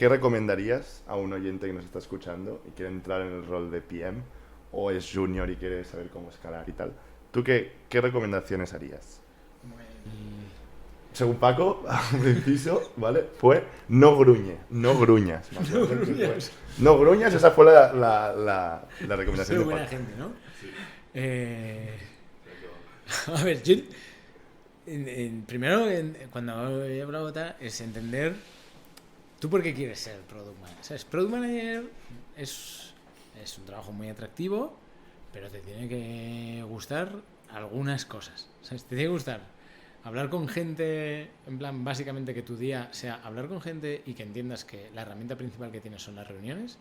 ¿qué recomendarías a un oyente que nos está escuchando y quiere entrar en el rol de PM o es junior y quiere saber cómo escalar y tal? ¿Tú qué recomendaciones harías? Según Paco, al inciso, ¿vale? Fue no gruñas. No gruñas. No gruñas, esa fue la recomendación Soy de buena Paco. gente, ¿no? Sí. A ver, yo... primero, cuando he hablado tal, es entender tú por qué quieres ser Product Manager. ¿Sabes? Product Manager es un trabajo muy atractivo, pero te tiene que gustar algunas cosas. ¿Sabes? Te tiene que gustar hablar con gente, en plan, básicamente que tu día sea hablar con gente y que entiendas que la herramienta principal que tienes son las reuniones.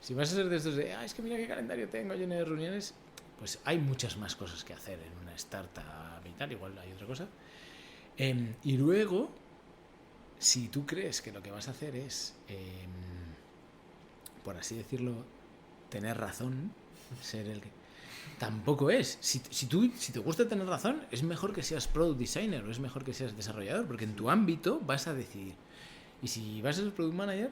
Si vas a ser de estos de, es que mira qué calendario tengo lleno de reuniones, pues hay muchas más cosas que hacer en una startup y tal, igual hay otra cosa. Y luego, si tú crees que lo que vas a hacer es, por así decirlo, tener razón, ser el que... Tampoco es. Si te gusta tener razón, es mejor que seas product designer o es mejor que seas desarrollador, porque en tu ámbito vas a decidir. Y si vas a ser product manager,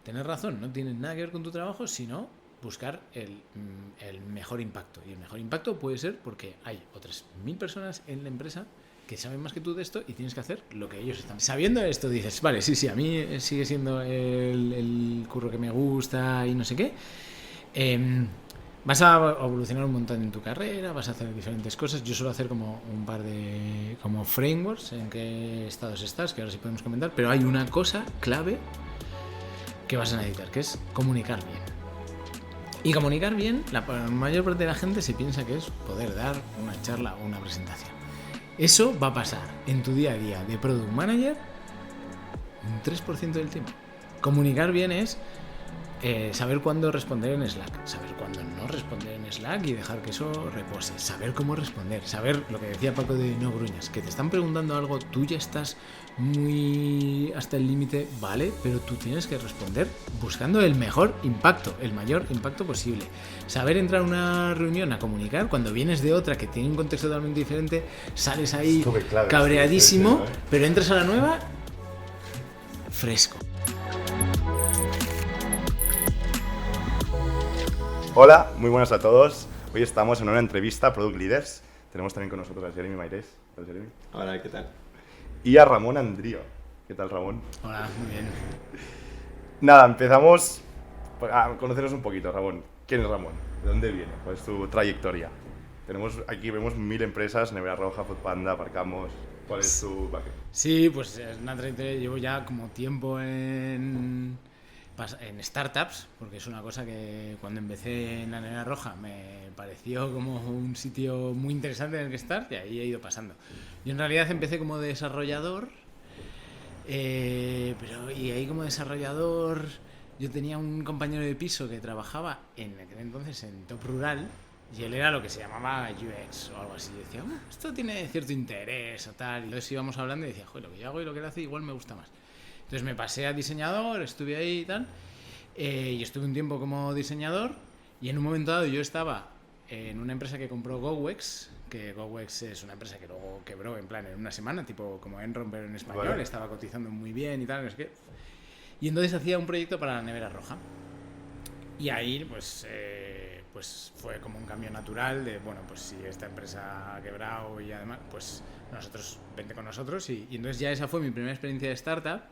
tener razón no tiene nada que ver con tu trabajo, sino buscar el mejor impacto. Y el mejor impacto puede ser porque hay otras 1000 personas en la empresa que saben más que tú de esto y tienes que hacer lo que ellos están. Sabiendo esto dices, vale, sí, a mí sigue siendo el curro que me gusta y no sé qué. Vas a evolucionar un montón en tu carrera, vas a hacer diferentes cosas. Yo suelo hacer como un par de como frameworks en qué estados estás, que ahora sí podemos comentar, pero hay una cosa clave que vas a necesitar, que es comunicar bien. Y comunicar bien, la mayor parte de la gente se piensa que es poder dar una charla o una presentación. Eso va a pasar en tu día a día de Product Manager un 3% del tiempo. Comunicar bien es saber cuándo responder en Slack, saber cuándo no responder en Slack y dejar que eso repose, saber cómo responder, saber lo que decía Paco de no gruñas, que te están preguntando algo, tú ya estás muy hasta el límite, vale, pero tú tienes que responder buscando el mejor impacto, el mayor impacto posible. Saber entrar a una reunión a comunicar cuando vienes de otra que tiene un contexto totalmente diferente, sales ahí cabreadísimo, pero entras a la nueva fresco. Hola, muy buenas a todos. Hoy estamos en una entrevista a Product Leaders. Tenemos también con nosotros a Jeremy Mairés. Hola, Jeremy. Hola, ¿qué tal? Y a Ramón Andrío. ¿Qué tal, Ramón? Hola, muy bien. Nada, empezamos a conoceros un poquito, Ramón. ¿Quién es Ramón? ¿De dónde viene? ¿Cuál es tu trayectoria? Aquí vemos 1000 empresas, Nevera Roja, Foodpanda, Aparcamos. ¿Cuál es tu background? Sí, pues es una trayectoria. Llevo ya como tiempo en startups, porque es una cosa que cuando empecé en la Nevera Roja me pareció como un sitio muy interesante en el que estar y ahí he ido pasando. Yo en realidad empecé como desarrollador, pero y ahí como desarrollador yo tenía un compañero de piso que trabajaba en aquel entonces en Top Rural y él era lo que se llamaba UX o algo así. Yo decía, esto tiene cierto interés o tal. Y entonces íbamos hablando y decía, joder, lo que yo hago y lo que él hace igual me gusta más. Entonces me pasé a diseñador, estuve ahí y tal, y estuve un tiempo como diseñador y en un momento dado yo estaba en una empresa que compró GoWex, que GoWex es una empresa que luego quebró en plan en una semana, tipo como Enron pero en español, vale. Estaba cotizando muy bien y tal, no sé qué. Y entonces hacía un proyecto para la Nevera Roja. Y ahí pues fue como un cambio natural de, bueno, pues si esta empresa ha quebrado y además, pues nosotros, vente con nosotros. Y entonces ya esa fue mi primera experiencia de startup,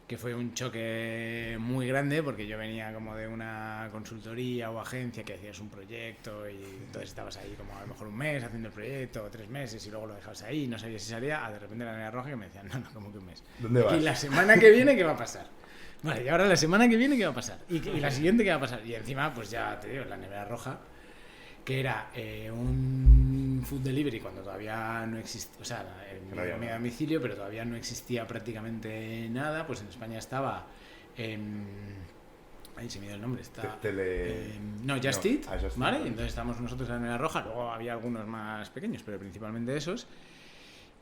que fue un choque muy grande porque yo venía como de una consultoría o agencia que hacías un proyecto y entonces estabas ahí como a lo mejor un mes haciendo el proyecto o 3 meses y luego lo dejabas ahí y no sabías si salía, de repente la Nevera Roja que me decían, no, como que un mes. ¿Dónde vas? Y la semana que viene, ¿qué va a pasar? Vale, y ahora la semana que viene, ¿qué va a pasar? Y la siguiente, ¿qué va a pasar? Y encima, pues ya te digo, la Nevera Roja, que era un food delivery cuando todavía no existía, o sea, mi domicilio, pero todavía no existía prácticamente nada, pues en España estaba ahí se me dio el nombre, está Just Eat, ¿vale? Entonces estábamos nosotros en la Nevera Roja, luego había algunos más pequeños, pero principalmente esos.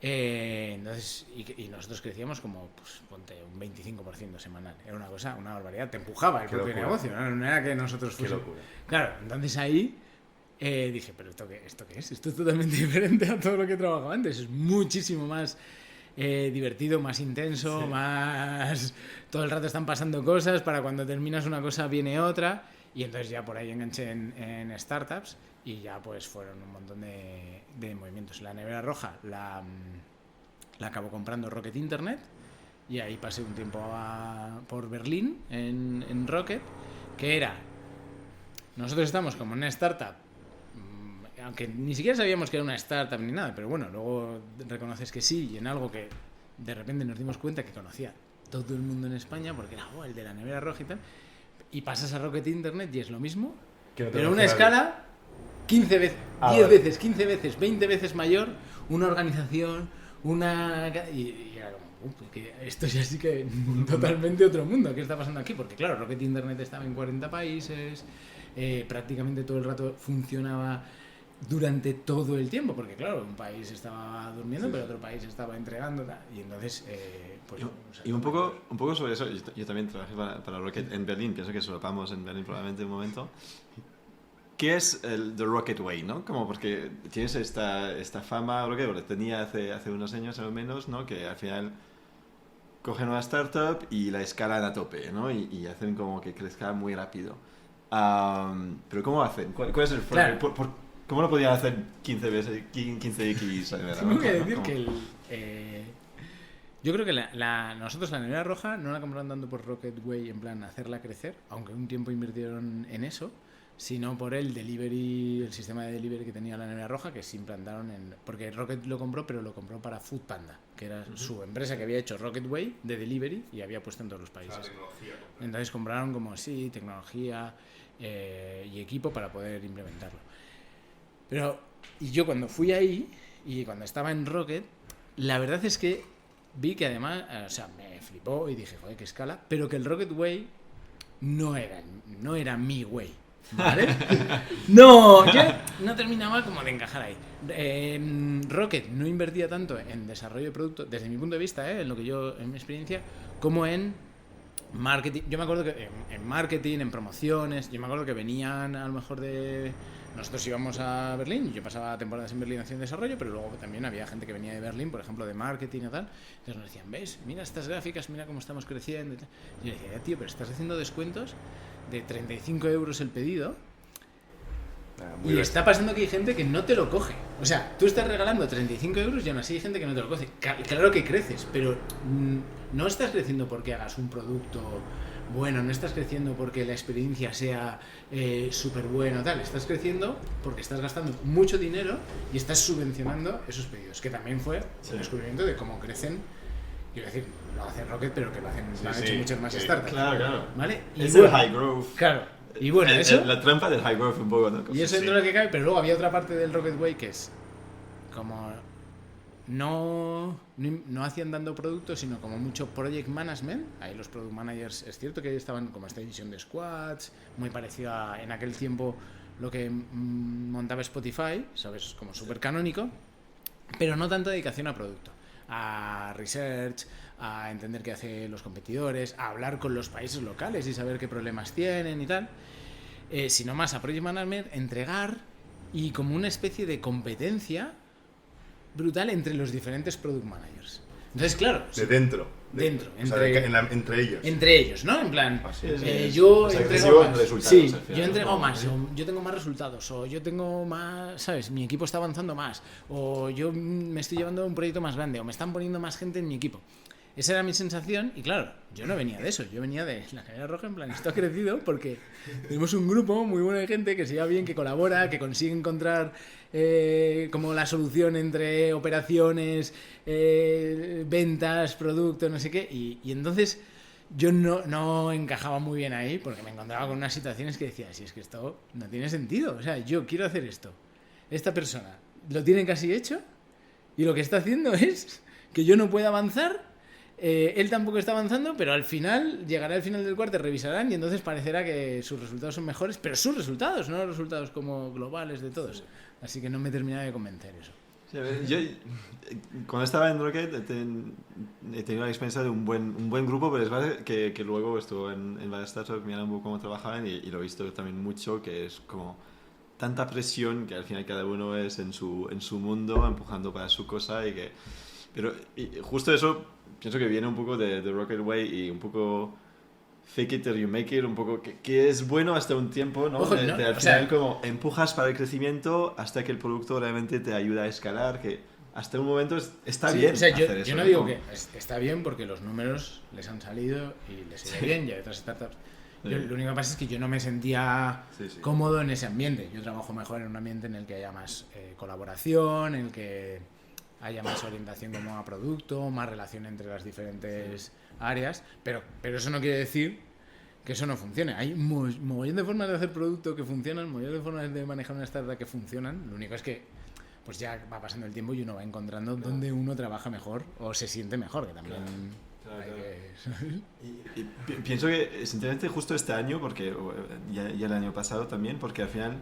Entonces, y nosotros crecíamos como, pues, ponte un 25% semanal. Era una cosa, una barbaridad. Te empujaba el propio negocio, ¿no? era que nosotros fuésemos. Qué locura. Claro, entonces ahí dije, pero ¿esto qué es? Esto es totalmente diferente a todo lo que he trabajado antes. Es muchísimo más divertido, más intenso, más... Todo el rato están pasando cosas, para cuando terminas una cosa viene otra, y entonces ya por ahí enganché en startups y ya pues fueron un montón de movimientos. La nevera roja la acabó comprando Rocket Internet y ahí pasé un tiempo por Berlín en Rocket, que era... Nosotros estamos como una startup, aunque ni siquiera sabíamos que era una startup ni nada, pero bueno, luego reconoces que sí, y en algo que de repente nos dimos cuenta que conocía todo el mundo en España, porque era el de la nevera roja y tal, y pasas a Rocket Internet y es lo mismo, pero una escala 15 veces, 10 veces, 15 veces, 20 veces mayor, una organización, y era como, que esto ya sí que totalmente otro mundo. ¿Qué está pasando aquí? Porque claro, Rocket Internet estaba en 40 países, prácticamente todo el rato funcionaba durante todo el tiempo, porque claro, un país estaba durmiendo, pero otro país estaba entregando, y entonces pues, y un poco sobre eso. Yo también trabajé para Rocket en Berlín, pienso que solapamos en Berlín probablemente un momento. ¿Qué es el The Rocket Way, no? Como porque tienes esta fama, lo que tenía hace unos años al menos, ¿no? Que al final cogen una startup y la escalan a tope, ¿no? Y hacen como que crezca muy rápido. Pero ¿cómo hacen? ¿Cuál es el claro. ¿Cómo lo podían hacer 15x? Tengo que decir que yo creo que nosotros la nevera roja no la compraron tanto por Rocket Way en plan hacerla crecer, aunque un tiempo invirtieron en eso, sino por el sistema de delivery que tenía la nevera roja, que se implantaron porque Rocket lo compró, pero lo compró para Foodpanda, que era su empresa que había hecho Rocket Way de delivery y había puesto en todos los países. Entonces compraron como tecnología y equipo para poder implementarlo. Y yo cuando fui ahí y cuando estaba en Rocket, la verdad es que vi que además, me flipó y dije, joder, qué escala, pero que el Rocket Way no era mi way, ¿vale? No, yo no terminaba como de encajar ahí. Rocket no invertía tanto en desarrollo de producto, desde mi punto de vista, en mi experiencia, como en marketing. Yo me acuerdo que en marketing, en promociones, yo me acuerdo que venían a lo mejor nosotros íbamos a Berlín, yo pasaba temporadas en Berlín haciendo desarrollo, pero luego también había gente que venía de Berlín, por ejemplo, de marketing y tal. Entonces nos decían, ¿ves? Mira estas gráficas, mira cómo estamos creciendo. Y yo decía, tío, pero estás haciendo descuentos de 35 euros el pedido. Y está pasando que hay gente que no te lo coge. O sea, tú estás regalando 35 euros y aún así hay gente que no te lo coge. Claro que creces, pero no estás creciendo porque hagas un producto bueno, no estás creciendo porque la experiencia sea súper buena, tal. Estás creciendo porque estás gastando mucho dinero y estás subvencionando esos pedidos, que también fue el descubrimiento de cómo crecen. Quiero decir, lo hace Rocket, pero que lo han hecho muchas más startups. Claro. ¿Vale? Y es el high growth. Claro. Y bueno, eso... La trampa del high growth un poco, ¿no? Y eso dentro de lo que cabe, pero luego había otra parte del Rocket Way que es como... No hacían dando productos, sino como mucho project management. Ahí los product managers, es cierto que estaban como esta división de squads, muy parecida a, en aquel tiempo, lo que montaba Spotify, ¿sabes? Como súper canónico, pero no tanta dedicación a producto, a research, a entender qué hacen los competidores, a hablar con los países locales y saber qué problemas tienen y tal, sino más a project management, entregar y como una especie de competencia brutal entre los diferentes product managers. Entonces, claro... Entre ellos. Entre ellos, ¿no? En plan, yo entrego más. Sí, yo entrego más, o yo tengo más resultados, o yo tengo más, ¿sabes? Mi equipo está avanzando más, o yo me estoy llevando a un proyecto más grande, o me están poniendo más gente en mi equipo. Esa era mi sensación y claro, yo no venía de eso, yo venía de la nevera roja, en plan, esto ha crecido porque tenemos un grupo muy bueno de gente que se lleva bien, que colabora, que consigue encontrar como la solución entre operaciones, ventas, productos, no sé qué, y entonces yo no encajaba muy bien ahí porque me encontraba con unas situaciones que decía, si es que esto no tiene sentido, o sea, yo quiero hacer esto, esta persona lo tiene casi hecho y lo que está haciendo es que yo no pueda avanzar. Él tampoco está avanzando, pero al final llegará al final del cuarto, revisarán y entonces parecerá que sus resultados son mejores, pero sus resultados, no los resultados como globales de todos. Así que no me terminaba de convencer eso. Sí, yo cuando estaba en Rocket he tenido la experiencia de un buen grupo, pero es verdad que luego estuve en varias startups mirando un poco cómo trabajaban y lo he visto también mucho, que es como tanta presión que al final cada uno es en su mundo empujando para su cosa y que Pero justo eso pienso que viene un poco de Rocket Way y un poco fake it till you make it, un poco que es bueno hasta un tiempo, ¿no? Ojo, Al ¿no? final O sea, como empujas para el crecimiento hasta que el producto realmente te ayuda a escalar, que hasta un momento está sí, bien o sea, yo, hacer eso. yo no digo que está bien porque los números les han salido y les sigue bien y hay otras startups. Yo, Sí. lo único que pasa es que yo no me sentía Sí, sí. cómodo en ese ambiente. Yo trabajo mejor en un ambiente en el que haya más colaboración, en el que haya más orientación como a producto, más relación entre las diferentes áreas, pero eso no quiere decir que eso no funcione. Hay un mogollón de formas de hacer producto que funcionan, mogollón de formas de manejar una startup que funcionan. Lo único es que pues ya va pasando el tiempo y uno va encontrando dónde uno trabaja mejor o se siente mejor, que también hay que... Y pienso que sinceramente justo este año, porque ya el año pasado también, porque al final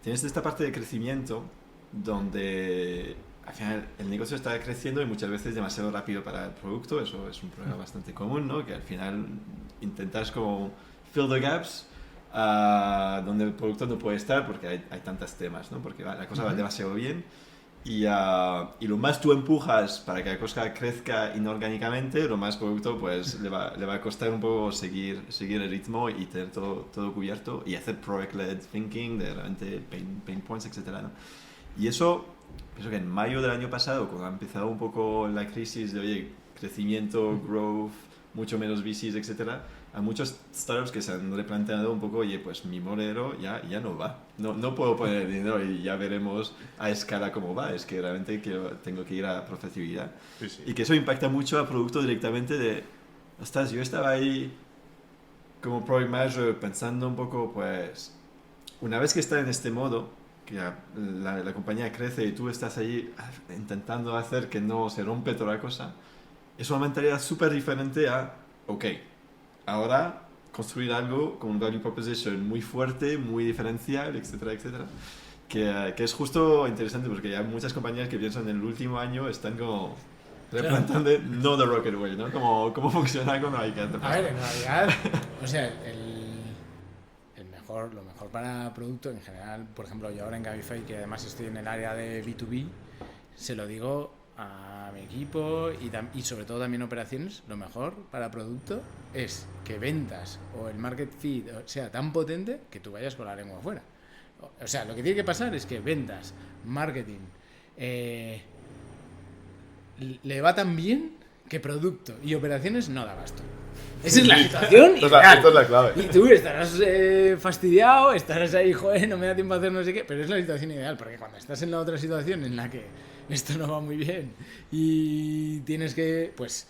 tienes esta parte de crecimiento donde al final el negocio está creciendo y muchas veces demasiado rápido para el producto. Eso es un problema bastante común, ¿no? Que al final intentas como fill the gaps donde el producto no puede estar porque hay tantos temas, ¿no? Porque la cosa va demasiado bien y lo más tú empujas para que la cosa crezca inorgánicamente, lo más producto pues le va a costar un poco seguir el ritmo y tener todo cubierto y hacer product-led thinking de realmente pain points, etcétera, ¿no? Y eso, pienso que en mayo del año pasado, cuando ha empezado un poco la crisis de, oye, crecimiento, growth, mucho menos VCs, etcétera, hay muchos startups que se han replanteado un poco, oye, pues mi modelo ya no va. No puedo poner dinero y ya veremos a escala cómo va. Es que realmente tengo que ir a profitabilidad. Sí, sí. Y que eso impacta mucho al producto directamente de, ostras, yo estaba ahí como product manager pensando un poco, pues, una vez que está en este modo, que la compañía crece y tú estás ahí intentando hacer que no se rompe toda la cosa, es una mentalidad súper diferente a, ok, ahora construir algo con un value proposition muy fuerte, muy diferencial, etcétera, etcétera. Que es justo interesante porque hay muchas compañías que piensan en el último año están como replantando, no the Rocket Way, ¿no? Cómo funciona cuando hay que hacer. A ver, en realidad, o sea, lo mejor para producto en general, por ejemplo, yo ahora en Cabify, que además estoy en el área de B2B, se lo digo a mi equipo y sobre todo también operaciones, lo mejor para producto es que ventas o el market fit sea tan potente que tú vayas con la lengua afuera. O sea, lo que tiene que pasar es que ventas, marketing, le va tan bien que producto y operaciones no da gasto. Esa es la situación Esto ideal. es la clave. Y tú estarás fastidiado, estarás ahí, joder, no me da tiempo a hacer no sé qué, pero es la situación ideal, porque cuando estás en la otra situación en la que esto no va muy bien y tienes que, pues,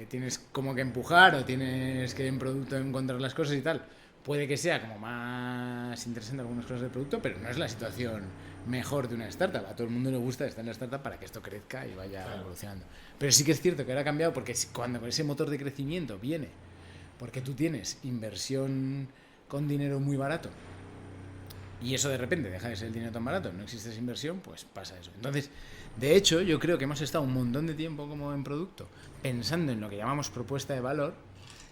tienes como que empujar o tienes que en producto encontrar las cosas y tal, puede que sea como más interesante algunas cosas del producto, pero no es la situación mejor de una startup. A todo el mundo le gusta estar en la startup para que esto crezca y vaya evolucionando. Pero sí que es cierto que ahora ha cambiado porque cuando ese motor de crecimiento viene porque tú tienes inversión con dinero muy barato y eso de repente deja de ser el dinero tan barato, no existe esa inversión, pues pasa eso. Entonces, de hecho, yo creo que hemos estado un montón de tiempo como en producto pensando en lo que llamamos propuesta de valor.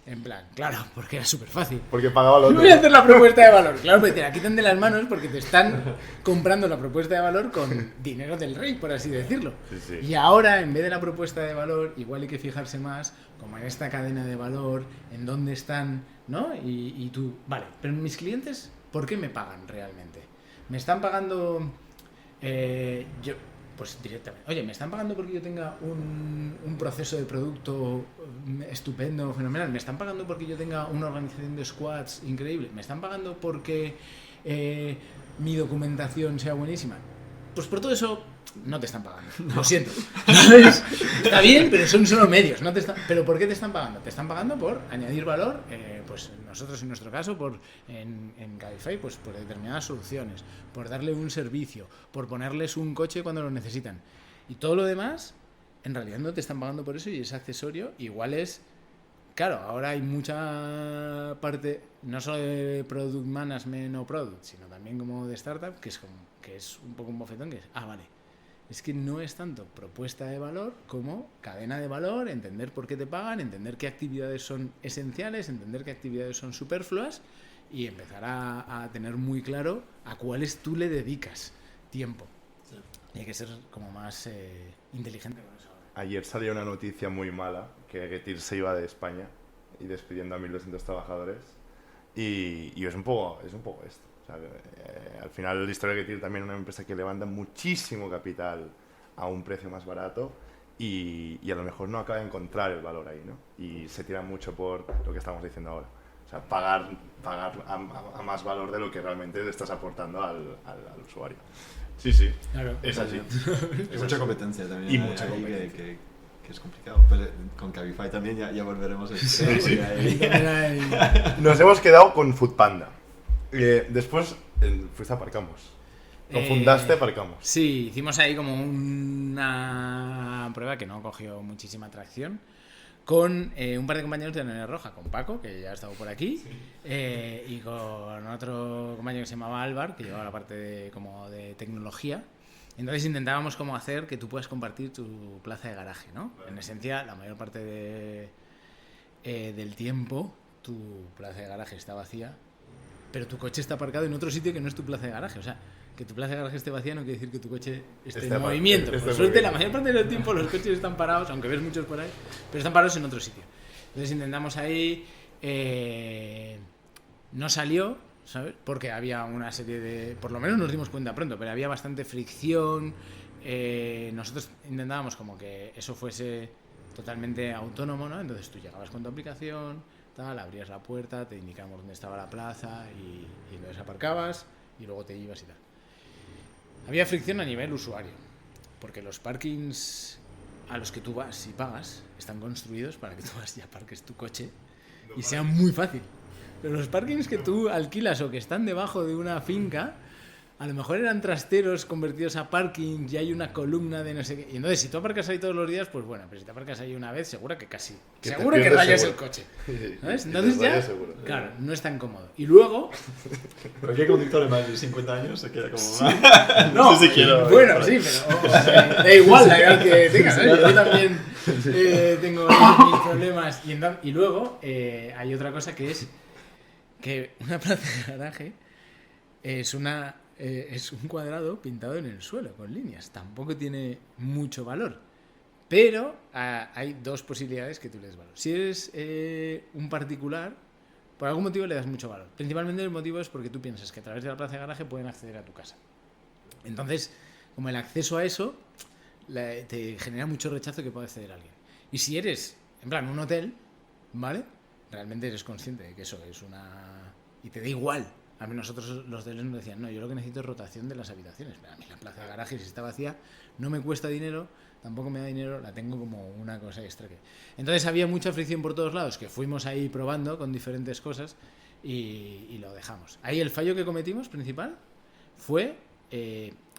En plan, claro, porque era súper fácil. Porque pagaba lo Yo voy a hacer la propuesta de valor. Claro, pero te la quitan de las manos porque te están comprando la propuesta de valor con dinero del rey, por así decirlo. Sí, sí. Y ahora, en vez de la propuesta de valor, igual hay que fijarse más como en esta cadena de valor, en dónde están, ¿no? Y tú, vale, pero mis clientes, ¿por qué me pagan realmente? ¿Me están pagando pues directamente, oye, me están pagando porque yo tenga un proceso de producto estupendo, fenomenal, me están pagando porque yo tenga una organización de squads increíble, me están pagando porque mi documentación sea buenísima? Pues por todo eso no te están pagando, lo siento. Está bien, pero son solo medios, no te están... ¿Pero por qué te están pagando? Te están pagando por añadir valor, pues nosotros en nuestro caso, en Cabify, pues por determinadas soluciones, por darle un servicio, por ponerles un coche cuando lo necesitan. Y todo lo demás, en realidad no te están pagando por eso y es accesorio, igual es... Claro, ahora hay mucha parte, no solo de product management o product, sino también como de startup, que es un poco un bofetón, que es, vale, es que no es tanto propuesta de valor como cadena de valor, entender por qué te pagan, entender qué actividades son esenciales, entender qué actividades son superfluas y empezar a tener muy claro a cuáles tú le dedicas tiempo. Sí. Y hay que ser como más inteligente con eso. Ayer salió una noticia muy mala, que Getir se iba de España y despidiendo a 1.200 trabajadores. Y es un poco esto. O sea, al final la historia de Getir también es una empresa que levanta muchísimo capital a un precio más barato y a lo mejor no acaba de encontrar el valor ahí, ¿no? Y se tira mucho por lo que estamos diciendo ahora. O sea, pagar a más valor de lo que realmente le estás aportando al usuario. Sí, Claro. es así. Hay mucha competencia también. Y mucha ahí competencia. que es complicado. Pero con Cabify también ya volveremos a Sí. ahí. Nos hemos quedado con Foodpanda. Después fuiste a Aparcamos. Fundaste Aparcamos. Sí, hicimos ahí como una prueba que no cogió muchísima tracción con un par de compañeros de Nevera Roja, con Paco, que ya ha estado por aquí, y con otro compañero que se llamaba Álvar, que llevaba la parte como de tecnología. Entonces intentábamos como hacer que tú puedas compartir tu plaza de garaje, ¿no? En esencia, la mayor parte del tiempo tu plaza de garaje está vacía, pero tu coche está aparcado en otro sitio que no es tu plaza de garaje. O sea, que tu plaza de garaje esté vacía no quiere decir que tu coche esté en movimiento. Por suerte, la mayor parte del tiempo los coches están parados, aunque ves muchos por ahí, pero están parados en otro sitio. Entonces intentamos ahí, no salió, ¿sabes? Porque había una serie de... Por lo menos nos dimos cuenta pronto, pero había bastante fricción. Nosotros intentábamos como que eso fuese totalmente autónomo, ¿no? Entonces tú llegabas con tu aplicación, tal, abrías la puerta, te indicamos dónde estaba la plaza y entonces aparcabas y luego te ibas y tal. Había fricción a nivel usuario, porque los parkings a los que tú vas y pagas están construidos para que tú vas y aparques tu coche y sea muy fácil. Pero los parkings que tú alquilas o que están debajo de una finca, a lo mejor eran trasteros convertidos a parking y hay una columna de no sé qué. Y entonces, si tú aparcas ahí todos los días, pues bueno, pero si te aparcas ahí una vez, seguro que seguro que rayas el coche. ¿Sabes? Entonces ya, claro, no es tan cómodo. Y luego... Cualquier conductor de más de 50 años se queda como... No, sé si quiero... bueno, sí, pero o sea, da igual la edad que tengas, ¿sabes? Yo también tengo mis problemas. Y luego hay otra cosa que es que una plaza de garaje es un cuadrado pintado en el suelo con líneas. Tampoco tiene mucho valor. Pero hay dos posibilidades que tú le des valor. Si eres un particular, por algún motivo le das mucho valor. Principalmente el motivo es porque tú piensas que a través de la plaza de garaje pueden acceder a tu casa. Entonces, como el acceso a eso te genera mucho rechazo que pueda acceder a alguien. Y si eres, en plan, un hotel, ¿vale? Realmente eres consciente de que eso es una... Y te da igual. A mí nosotros los hoteles nos decían, no, yo lo que necesito es rotación de las habitaciones. A mí la plaza de garaje, si está vacía, no me cuesta dinero, tampoco me da dinero, la tengo como una cosa extra. Entonces había mucha fricción por todos lados, que fuimos ahí probando con diferentes cosas y lo dejamos. Ahí el fallo que cometimos principal fue,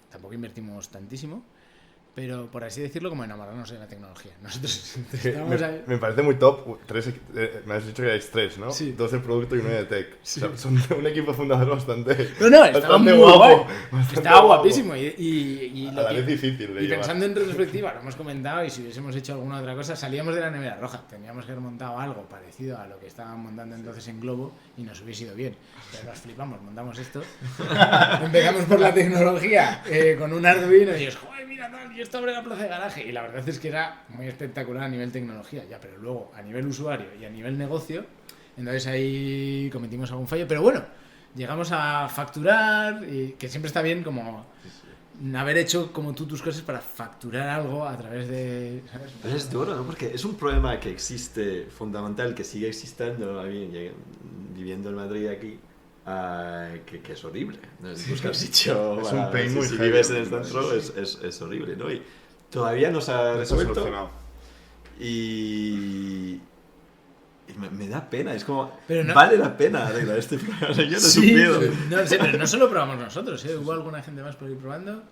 tampoco invertimos tantísimo, pero por así decirlo, como enamorarnos de la tecnología. Nosotros estábamos ahí... Me parece muy top. Me has dicho que erais 3, ¿no? Sí. 2 de producto y 1 de tech. Sí. O sea, son un equipo fundador bastante. No, estaba muy guapo. guay. Bastante Estaba guapo. guapísimo. Y A la vez difícil de y llevar. pensando en retrospectiva, lo hemos comentado, y si hubiésemos hecho alguna otra cosa, salíamos de la Nevera Roja. Teníamos que haber montado algo parecido a lo que estaban montando entonces en Globo y nos hubiese ido bien. Pero nos flipamos, montamos esto. Empezamos por la tecnología con un Arduino y es, joder, mira tal, y esto abre la plaza de garaje. Y la verdad es que era muy espectacular a nivel tecnología, ya, pero luego a nivel usuario y a nivel negocio, entonces ahí cometimos algún fallo. Pero bueno, llegamos a facturar, y que siempre está bien como haber hecho como tú tus cosas para facturar algo a través de... ¿sabes? Pero es duro, ¿no? Porque es un problema que existe, fundamental, que sigue existiendo, viviendo en Madrid aquí, que es horrible. ¿No? Buscar sitio Es un pain muy si heavy, vives en el ¿no? centro es horrible, ¿no? Y todavía no se ha resuelto. Y me da pena, es como, No, vale la pena arreglar este problema. Yo no sí, supero. no sé, pero no solo probamos nosotros, ¿eh? Hubo alguna gente más por ir probando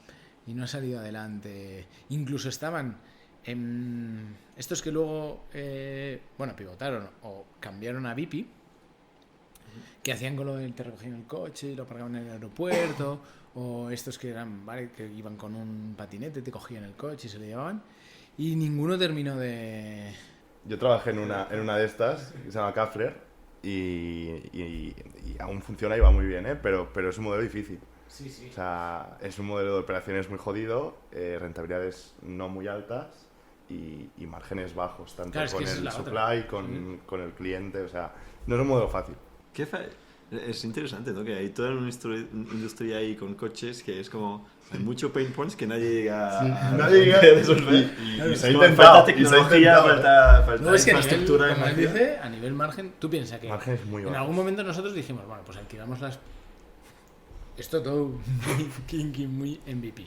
y no ha salido adelante. Incluso estaban estos que luego pivotaron o cambiaron a Bipi, que hacían con lo del te recogían el coche y lo aparcaban en el aeropuerto, o estos que eran, ¿vale?, que iban con un patinete, te cogían el coche y se lo llevaban, y ninguno terminó de... Yo trabajé en una de estas, que se llama Kafler, y aún funciona y va muy bien, ¿eh? Pero es un modelo difícil. Sí, sí. O sea, es un modelo de operaciones muy jodido, rentabilidades no muy altas y márgenes bajos, tanto Claro, es que con esa es el la supply, otra. con el cliente. O sea, no es un modelo fácil. Es interesante, ¿no? Que hay toda una industria ahí con coches que es como... Hay mucho pain points que nadie llega a resolver. Y se ha Es como intentado. falta tecnología, falta No, es que infraestructura. como él información. dice, a nivel margen, tú piensas que Márgenes muy en bajos. algún momento nosotros dijimos, bueno, pues alquilamos las... Esto todo muy kinky, muy MVP.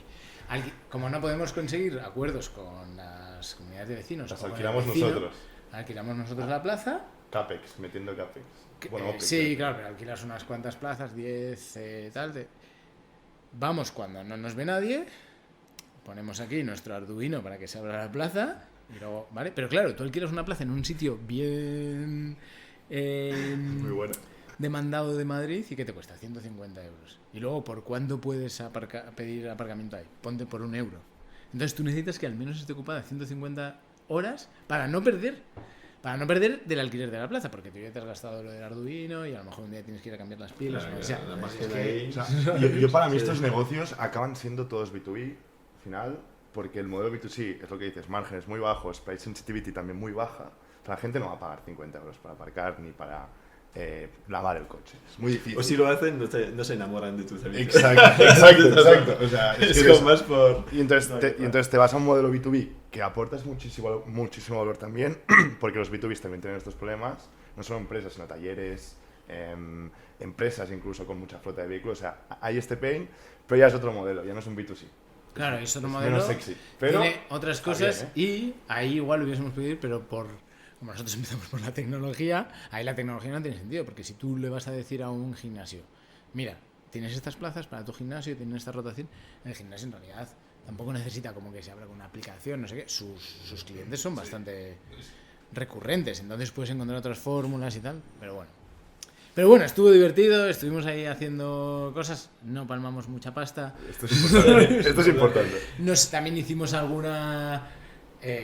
Como no podemos conseguir acuerdos con las comunidades de vecinos, Las o con el alquilamos vecino, nosotros. alquilamos nosotros la plaza. CAPEX, metiendo CAPEX. Bueno, OPEX, Sí, claro, pero alquilas unas cuantas plazas, 10, tal. Vamos cuando no nos ve nadie, ponemos aquí nuestro Arduino para que se abra la plaza, y luego, ¿vale? Pero claro, tú alquilas una plaza en un sitio bien Muy bueno. demandado de Madrid y que te cuesta 150 euros. Y luego, ¿por cuánto puedes pedir aparcamiento ahí? Ponte por 1 euro. Entonces tú necesitas que al menos esté ocupada 150 horas para no perder del alquiler de la plaza, porque tú ya te has gastado lo del Arduino y a lo mejor un día tienes que ir a cambiar las pilas. Claro, o sea, la magia es de que- ahí. O sea, yo para mí estos negocios acaban siendo todos B2B al final, porque el modelo B2C es lo que dices, márgenes muy bajos, price sensitivity también muy baja. O sea, la gente no va a pagar 50 euros para aparcar ni para lavar el coche. Es muy difícil. O si lo hacen, no se enamoran de tu servicio. Exacto. O sea, Es que como eso. más por... Y entonces te vas a un modelo B2B que aportas muchísimo valor también, porque los B2Bs también tienen estos problemas, no solo empresas, sino talleres, empresas incluso con mucha flota de vehículos. O sea, hay este pain, pero ya es otro modelo, ya no es un B2C. Claro, es otro Es modelo. menos sexy, pero tiene otras está cosas bien, y ahí igual lo hubiésemos podido ir, pero como nosotros empezamos por la tecnología, ahí la tecnología no tiene sentido, porque si tú le vas a decir a un gimnasio, mira, tienes estas plazas para tu gimnasio, tienes esta rotación, el gimnasio en realidad tampoco necesita como que se abra con una aplicación, no sé qué, sus clientes son bastante recurrentes, entonces puedes encontrar otras fórmulas y tal, pero bueno. Pero bueno, estuvo divertido, estuvimos ahí haciendo cosas, no palmamos mucha pasta. Esto es importante. Esto es importante. También hicimos alguna,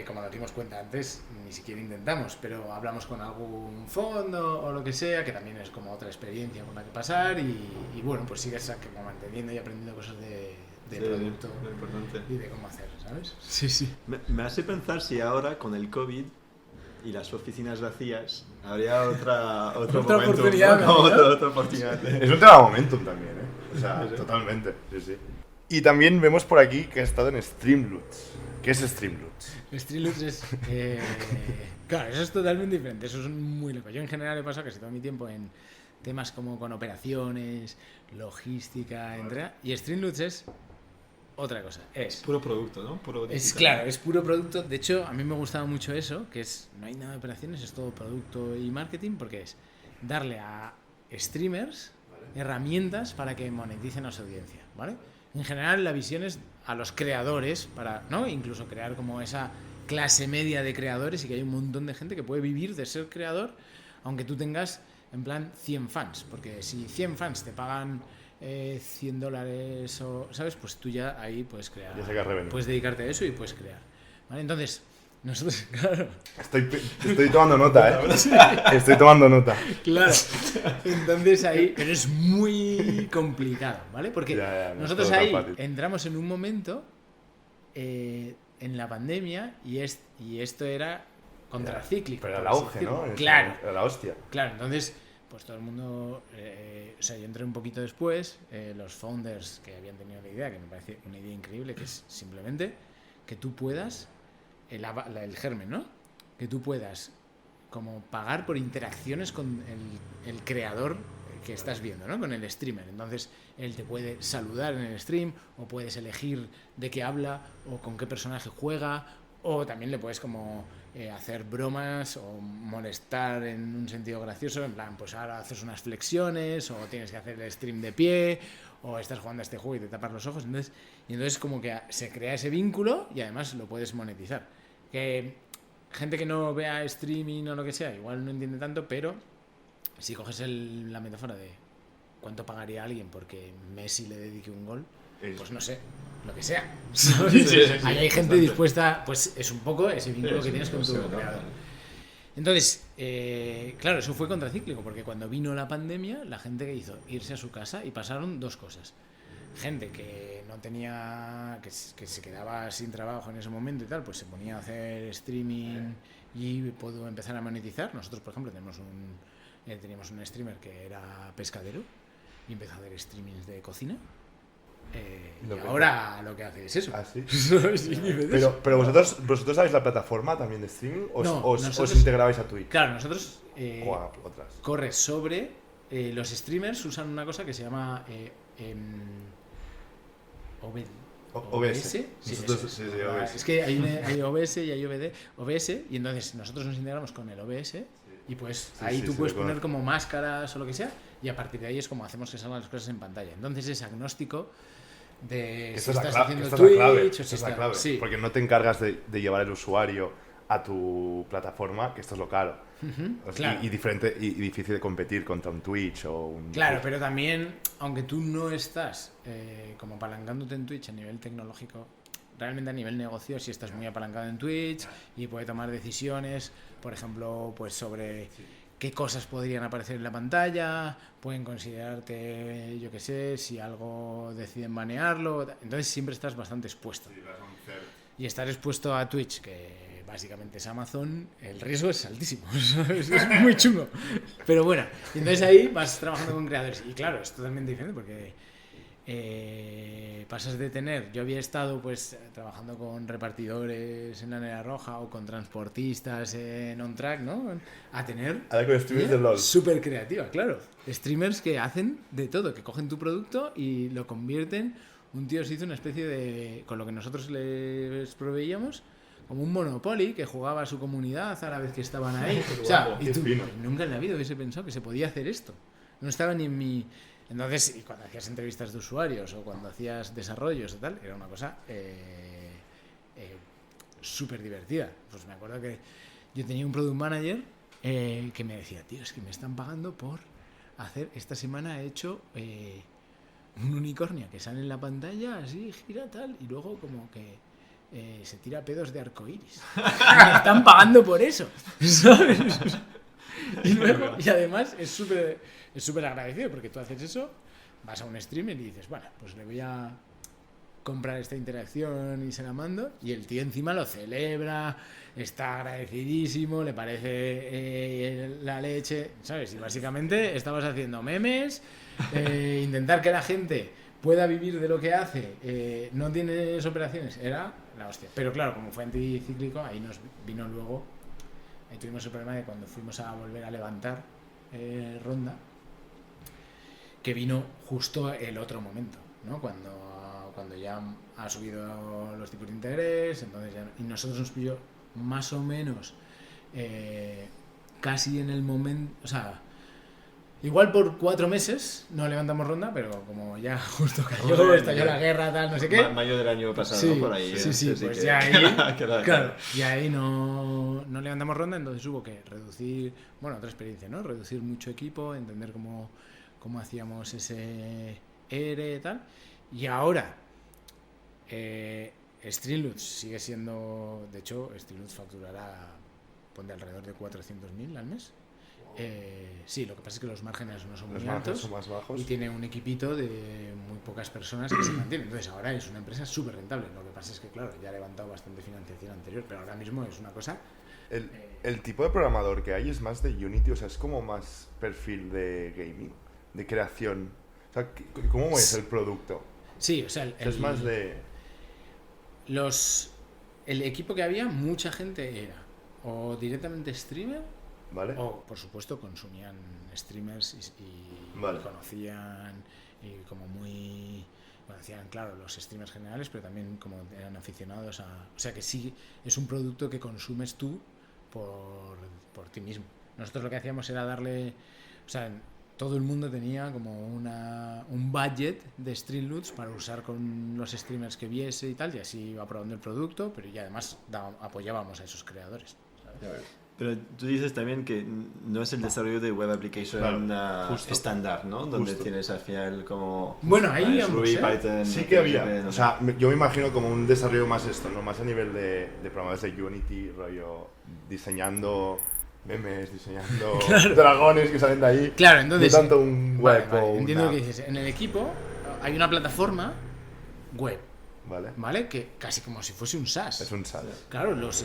como nos dimos cuenta antes, ni siquiera intentamos, pero hablamos con algún fondo o lo que sea, que también es como otra experiencia con la que pasar y bueno, pues sigues como manteniendo y aprendiendo cosas de producto Lo importante. y de cómo hacer, ¿sabes? Sí, sí. Me hace pensar si ahora con el COVID y las oficinas vacías habría otro Otra momento, oportunidad, ¿no? Como ¿no? otra oportunidad. Es un tema de momentum también, ¿eh? O sea, totalmente. Sí, sí. Y también vemos por aquí que ha estado en Streamloots. ¿Qué es Streamloots? Streamloots es... claro, eso es totalmente diferente, eso es muy loco. Yo en general he pasado casi todo mi tiempo en temas como con operaciones, logística, entrega, y Streamloots es otra cosa. Es Puro producto, ¿no? Puro Es digital. claro, es puro producto. De hecho, a mí me gustaba mucho eso, que es no hay nada de operaciones, es todo producto y marketing, porque es darle a streamers herramientas para que moneticen a su audiencia, ¿vale? En general, la visión es a los creadores para, ¿no? Incluso crear como esa clase media de creadores y que hay un montón de gente que puede vivir de ser creador, aunque tú tengas en plan 100 fans, porque si 100 fans te pagan $100 o, ¿sabes? Pues tú ya ahí puedes crear. Ya sacas revenue. Puedes dedicarte a eso y puedes crear. ¿Vale? Entonces, nosotros, claro. Estoy tomando nota, ¿eh? Estoy tomando nota. Claro. Entonces ahí. Pero es muy complicado, ¿vale? Porque Ya, no es nosotros todo tan ahí fácil. entramos en un momento en la pandemia y esto era contracíclico. Pero era por el así auge, decirlo. ¿no? Claro. Era la hostia. Claro, entonces, pues todo el mundo, o sea, yo entré un poquito después, los founders que habían tenido la idea, que me parece una idea increíble, que es simplemente que tú puedas, el germen, ¿no? Que tú puedas como pagar por interacciones con el creador que estás viendo, ¿no? Con el streamer. Entonces, él te puede saludar en el stream, o puedes elegir de qué habla, o con qué personaje juega, o también le puedes como hacer bromas o molestar en un sentido gracioso, en plan, pues ahora haces unas flexiones, o tienes que hacer el stream de pie, o estás jugando a este juego y te tapas los ojos. Entonces como que se crea ese vínculo y además lo puedes monetizar. Que gente que no vea streaming o lo que sea, igual no entiende tanto, pero si coges la metáfora de cuánto pagaría alguien porque Messi le dedique un gol, pues no sé, lo que sea. Ahí hay gente dispuesta, pues es un poco ese vínculo que tienes con tu creador. Entonces, claro, eso fue contracíclico, porque cuando vino la pandemia, la gente que hizo irse a su casa y pasaron dos cosas. gente que no tenía, que se quedaba sin trabajo en ese momento y tal, pues se ponía a hacer streaming y pudo empezar a monetizar. Nosotros, por ejemplo, teníamos un streamer que era pescadero y empezó a hacer streamings de cocina. Y ahora lo que hace es eso. ¿Ah, sí? Sí, vive de eso. Pero vosotros sabéis la plataforma también de streaming o No, os nosotros- integrabais a Twitch. Claro, nosotros Joder, otras. corre sobre los streamers usan una cosa que se llama OBS. Sí, Nosotros- eso. sí, OBS. Es que hay OBS y hay OBS y entonces nosotros nos integramos con el OBS y pues Sí, ahí sí, tú sí, puedes lo poner conozco. como máscaras o lo que sea y a partir de ahí es como hacemos que salgan las cosas en pantalla. Entonces es agnóstico de Esta si es la estás clave, haciendo esta es la Twitch clave, o esta si es la estás... clave, Sí. porque no te encargas de llevar el usuario a tu plataforma, que esto es lo caro. O sea, claro. y diferente y difícil de competir contra un Twitch o un... Claro, pero también, aunque tú no estás como apalancándote en Twitch a nivel tecnológico, realmente a nivel negocio sí estás muy apalancado en Twitch y puede tomar decisiones, por ejemplo, pues sobre qué cosas podrían aparecer en la pantalla, pueden considerarte, yo qué sé, si algo deciden banearlo, entonces siempre estás bastante expuesto. Y estar expuesto a Twitch, que básicamente es Amazon, el riesgo es altísimo, ¿sabes? Es muy chungo. Pero bueno, y entonces ahí vas trabajando con creadores. Y claro, es totalmente diferente porque pasas de tener... Yo había estado pues trabajando con repartidores en la Nera Roja o con transportistas en On Track, ¿no? A tener... Ahora con streamers de LOL. Súper creativa, claro. Streamers que hacen de todo, que cogen tu producto y lo convierten... Un tío se hizo una especie de... Con lo que nosotros les proveíamos, como un Monopoly que jugaba a su comunidad a la vez que estaban ahí. O sea, y Qué tú fino. nunca en la vida hubiese pensado que se podía hacer esto. No estaba ni en mi... Entonces, y cuando hacías entrevistas de usuarios o cuando hacías desarrollos y tal, era una cosa súper divertida. Pues me acuerdo que yo tenía un product manager que me decía, tío, es que me están pagando por hacer... Esta semana he hecho... un unicornio que sale en la pantalla, así, gira tal, y luego como que se tira pedos de arcoíris. Me están pagando por eso, ¿sabes? Y además es súper agradecido, porque tú haces eso, vas a un streamer y dices, bueno, pues le voy a comprar esta interacción y se la mando, y el tío encima lo celebra, está agradecidísimo, le parece la leche, ¿sabes? Y básicamente estabas haciendo memes, intentar que la gente pueda vivir de lo que hace, no tienes operaciones, era la hostia. Pero claro, como fue anticíclico, ahí nos vino luego, ahí tuvimos el problema de cuando fuimos a volver a levantar ronda, que vino justo el otro momento, ¿no? Cuando ya ha subido los tipos de interés, entonces ya, y nosotros nos pilló más o menos casi en el momento, o sea, igual por 4 meses no levantamos ronda, pero como ya justo cayó, estalló la guerra, tal, no sé qué. Mayo del año pasado, Sí, ¿no? Por ahí. sí, Así pues que- ya ahí, Claro. claro, y ahí no levantamos ronda, entonces hubo que reducir, bueno, otra experiencia, ¿no? Reducir mucho equipo, entender cómo hacíamos ese ERE y tal, y ahora Streamlabs sigue siendo, de hecho, Streamlabs facturará, ponte alrededor de 400.000 al mes. Sí, lo que pasa es que los márgenes no son Los muy márgenes altos son más bajos. y tiene un equipito de muy pocas personas que se mantienen. Entonces ahora es una empresa súper rentable. Lo que pasa es que, claro, ya ha levantado bastante financiación anterior, pero ahora mismo es una cosa... El tipo de programador que hay es más de Unity, o sea, es como más perfil de gaming, de creación. O sea, ¿cómo es el producto? Sí, o sea, Es más de... el equipo que había, mucha gente era o directamente streamer ¿Vale? o, por supuesto, consumían streamers y Vale. conocían y como muy... Conocían, claro, los streamers generales, pero también como eran aficionados a... O sea que sí, es un producto que consumes tú por ti mismo. Nosotros lo que hacíamos era darle... O sea, todo el mundo tenía como un budget de Streamlabs para usar con los streamers que viese y tal, y así iba probando el producto, pero y además apoyábamos a esos creadores, ¿sabes? Pero tú dices también que no es el desarrollo de web application Claro, justo. estándar, ¿no? Donde Justo. tienes al final como... Bueno, ahí ¿sabes? ambos, Ruby, ¿eh? Python... Sí que había. PHP, no O sé. sea, yo me imagino como un desarrollo más esto, ¿no? Más a nivel de programadores de Unity, rollo, diseñando memes, diseñando dragones que salen de ahí. Claro, entonces... No tanto un Vale, web vale, o entiendo una... lo que dices. En el equipo, hay una plataforma web, Vale. ¿vale? Que casi como si fuese un SaaS. Es un SaaS. Claro, los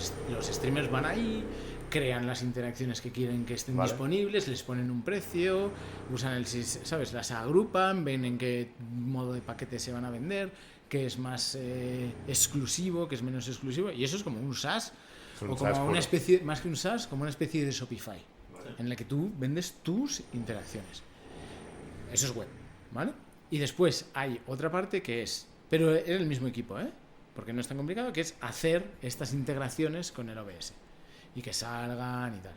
streamers van ahí, crean las interacciones que quieren que estén Vale. disponibles, les ponen un precio, usan ¿sabes? Las agrupan, ven en qué modo de paquete se van a vender, qué es más exclusivo, qué es menos exclusivo, y eso es como un SaaS, Es un o SaaS como puro. una especie, más que un SaaS, como una especie de Shopify, en la que tú vendes tus interacciones. Eso es web, ¿vale? Y después hay otra parte que es, pero era el mismo equipo, porque no es tan complicado, que es hacer estas integraciones con el OBS y que salgan y tal.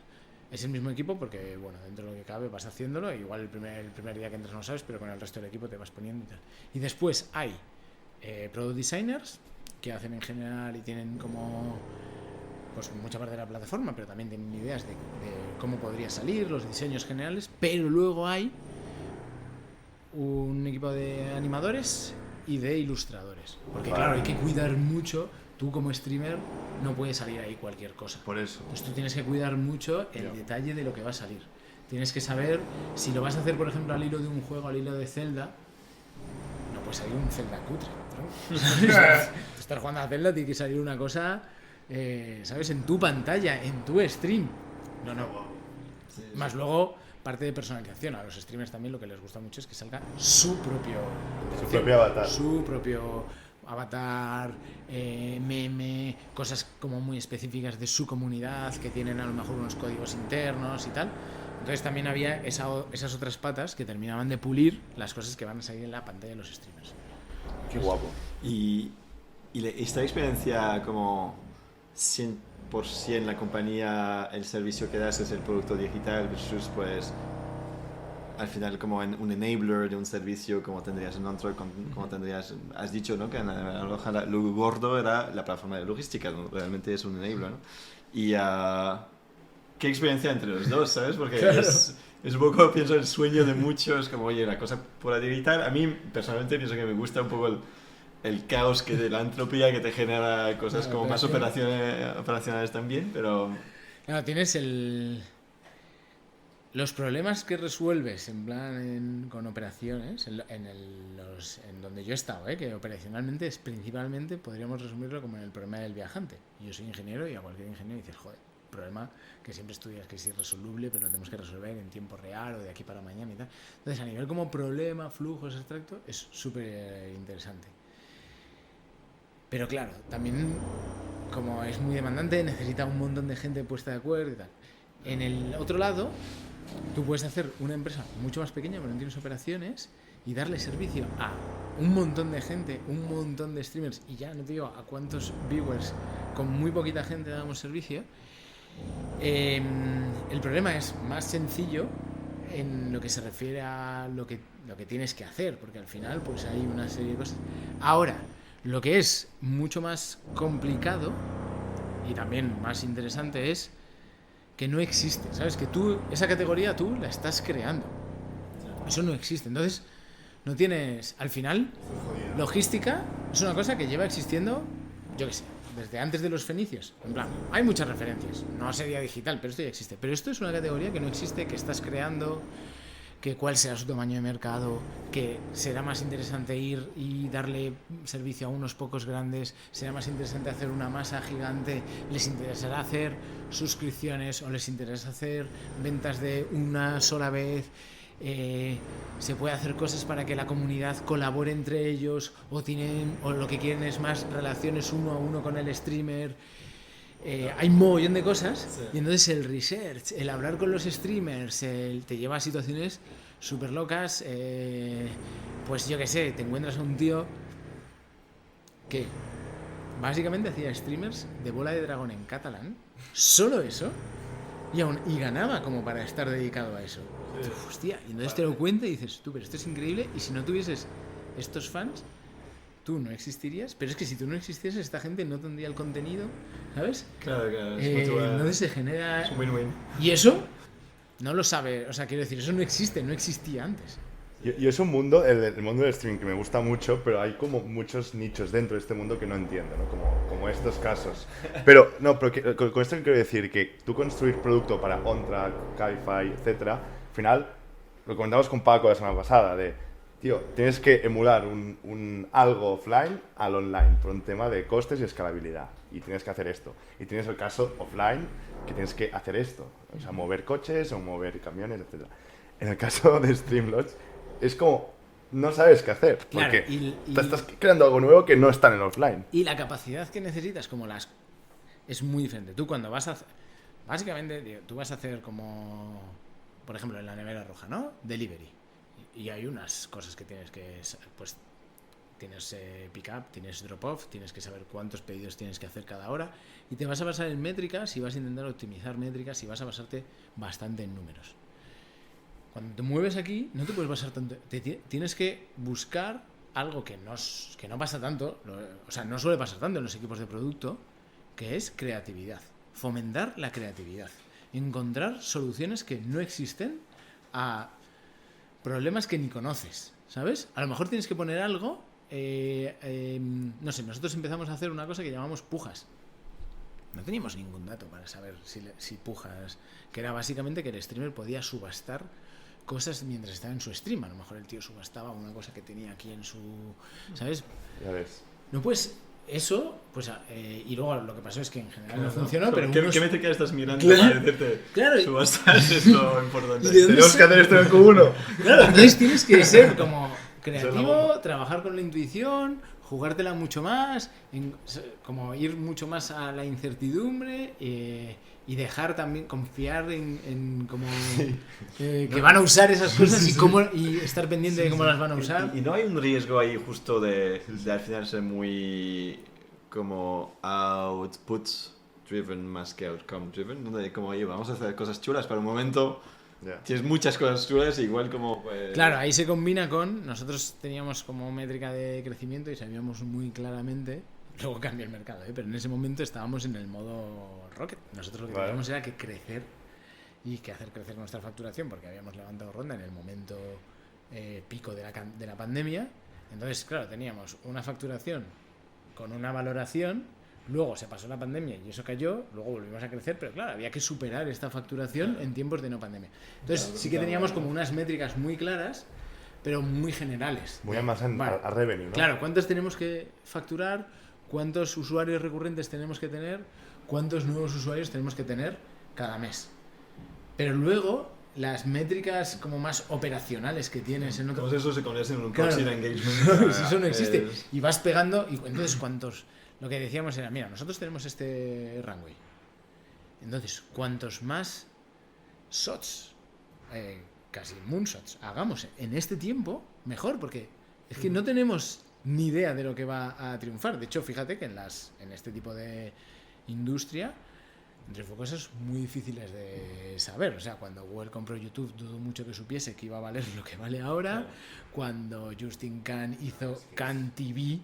Es el mismo equipo porque, bueno, dentro de lo que cabe vas haciéndolo, igual el primer día que entras no sabes, pero con el resto del equipo te vas poniendo y tal. Y después hay product designers que hacen en general y tienen como pues mucha parte de la plataforma, pero también tienen ideas de cómo podría salir, los diseños generales, pero luego hay un equipo de animadores y de ilustradores, porque Vale. claro, hay que cuidar mucho. Tú como streamer no puedes salir ahí cualquier cosa. Por eso. Pues tú tienes que cuidar mucho el detalle de lo que va a salir. Tienes que saber si lo vas a hacer, por ejemplo, al hilo de un juego, al hilo de Zelda. No puede salir un Zelda cutre, ¿sabes? Estar jugando a Zelda tiene que salir una cosa, ¿sabes? En tu pantalla, en tu stream. No. Más luego, parte de personalización. A los streamers también lo que les gusta mucho es que salga su propio avatar. Su propio avatar, meme, cosas como muy específicas de su comunidad que tienen a lo mejor unos códigos internos y tal. Entonces también había esas otras patas que terminaban de pulir las cosas que van a salir en la pantalla de los streamers. Qué guapo. Y esta experiencia como 100% la compañía, el servicio que das es el producto digital versus pues al final como un enabler de un servicio como tendrías en Android, como tendrías, has dicho, ¿no? Que en lo gordo era la plataforma de logística, realmente es un enabler, ¿no? Y qué experiencia entre los dos, ¿sabes? Porque Claro. es un poco, pienso, el sueño de muchos, como oye, la cosa pura digital. A mí personalmente pienso que me gusta un poco el caos que de la entropía que te genera cosas como más operacionales también, pero... Claro, tienes los problemas que resuelves en plan con operaciones, en donde yo he estado, que operacionalmente es principalmente, podríamos resumirlo como en el problema del viajante. Yo soy ingeniero y a cualquier ingeniero dices, joder, problema que siempre estudias que es irresoluble, pero lo tenemos que resolver en tiempo real o de aquí para mañana y tal. Entonces, a nivel como problema, flujos, abstracto, es súper interesante. Pero claro, también como es muy demandante, necesita un montón de gente puesta de acuerdo y tal. En el otro lado, tú puedes hacer una empresa mucho más pequeña, pero no tienes operaciones, y darle servicio a un montón de gente, un montón de streamers, y ya no te digo a cuántos viewers, con muy poquita gente damos servicio. El problema es más sencillo en lo que se refiere a lo que tienes que hacer, porque al final pues hay una serie de cosas. Ahora, lo que es mucho más complicado y también más interesante es que no existe, ¿sabes? Que tú, esa categoría tú la estás creando. Eso no existe. Entonces, no tienes, al final, logística es una cosa que lleva existiendo, yo qué sé, desde antes de los fenicios. En plan, hay muchas referencias. No sería digital, pero esto ya existe. Pero esto es una categoría que no existe, que estás creando, que cuál será su tamaño de mercado, que será más interesante ir y darle servicio a unos pocos grandes, será más interesante hacer una masa gigante, les interesará hacer suscripciones o les interesa hacer ventas de una sola vez. Se puede hacer cosas para que la comunidad colabore entre ellos o lo que quieren es más relaciones uno a uno con el streamer. Hay un mogollón de cosas, sí. Y entonces el research, el hablar con los streamers, te lleva a situaciones súper locas. Pues yo qué sé, te encuentras a un tío que básicamente hacía streamers de Bola de Dragón en catalán, solo eso, y ganaba como para estar dedicado a eso. Sí. Hostia, y entonces te lo cuenta y dices, tú, pero esto es increíble, y si no tuvieses estos fans, tú no existirías, pero es que si tú no existieses, esta gente no tendría el contenido, ¿sabes? Claro. Entonces se genera... Es un win-win. Y eso no lo sabe, o sea, quiero decir, eso no existe, no existía antes. Y es un mundo, el mundo del streaming, que me gusta mucho, pero hay como muchos nichos dentro de este mundo que no entiendo, ¿no? Como estos casos. Pero con esto quiero decir que tú construir producto para OnTrack, Cabify, etcétera, al final, lo comentamos con Paco la semana pasada, Tío, tienes que emular algo offline al online por un tema de costes y escalabilidad. Y tienes que hacer esto. Y tienes el caso offline que tienes que hacer esto. O sea, mover coches o mover camiones, etc. En el caso de Streamlabs es como no sabes qué hacer. Claro, Porque y- te estás creando algo nuevo que no está en el offline. Y la capacidad que necesitas, es muy diferente. Tú cuando vas a hacer... Básicamente, tío, tú vas a hacer como... Por ejemplo, en la nevera roja, ¿no? Delivery. Y hay unas cosas que tienes que... Pues tienes pick-up, tienes drop-off, tienes que saber cuántos pedidos tienes que hacer cada hora. Y te vas a basar en métricas y vas a intentar optimizar métricas y vas a basarte bastante en números. Cuando te mueves aquí, no te puedes basar tanto. Tienes que buscar algo que no pasa tanto, o sea, no suele pasar tanto en los equipos de producto, que es creatividad. Fomentar la creatividad. Encontrar soluciones que no existen a problemas que ni conoces, ¿sabes? A lo mejor tienes que poner algo. No sé, nosotros empezamos a hacer una cosa que llamamos pujas. No teníamos ningún dato para saber si pujas, que era básicamente que el streamer podía subastar cosas mientras estaba en su stream. A lo mejor el tío subastaba una cosa que tenía aquí en su... ¿Sabes? Ya ves. No, pues eso, pues y luego lo que pasó es que en general no funcionó, pero ¿Qué métrica estás mirando Claro, para decirte claro. subastar es lo importante? ¿Y de dónde Tenemos que hacer esto en Q1. Claro, entonces tienes que ser como Esa creativo, es la bomba. trabajar con la intuición, jugártela mucho más, como ir mucho más a la incertidumbre y dejar también, confiar en cómo que van a usar esas cosas y estar pendiente de cómo las van a usar. Y no hay un riesgo ahí justo de al final ser muy como output driven más que outcome driven, donde como oye, vamos a hacer cosas chulas para un momento. Ya. Tienes muchas cosas chulas, igual como... Pues... Claro, ahí se combina con... Nosotros teníamos como métrica de crecimiento y sabíamos muy claramente... Luego cambió el mercado, pero en ese momento estábamos en el modo rocket. Nosotros lo que teníamos era que crecer y que hacer crecer nuestra facturación, porque habíamos levantado ronda en el momento pico de la pandemia. Entonces, claro, teníamos una facturación con una valoración. Luego se pasó la pandemia y eso cayó, luego volvimos a crecer, pero claro, había que superar esta facturación en tiempos de no pandemia. Entonces sí que teníamos como unas métricas muy claras, pero muy generales. Muy más a revenue, ¿no? Claro, ¿cuántos tenemos que facturar? ¿Cuántos usuarios recurrentes tenemos que tener? ¿Cuántos nuevos usuarios tenemos que tener cada mes? Pero luego las métricas como más operacionales que tienes en otro... Como si eso se convierte en un Claro. proxy de engagement. Si eso no existe. Y vas pegando, y entonces cuántos... Lo que decíamos era, mira, nosotros tenemos este runway. Entonces, cuantos más shots, casi moonshots, hagamos en este tiempo, mejor, porque es que no tenemos ni idea de lo que va a triunfar. De hecho, fíjate que en este tipo de industria triunfó cosas muy difíciles de saber. O sea, cuando Google compró YouTube, dudo mucho que supiese que iba a valer lo que vale ahora. Claro. Cuando Justin Kan hizo Kan TV,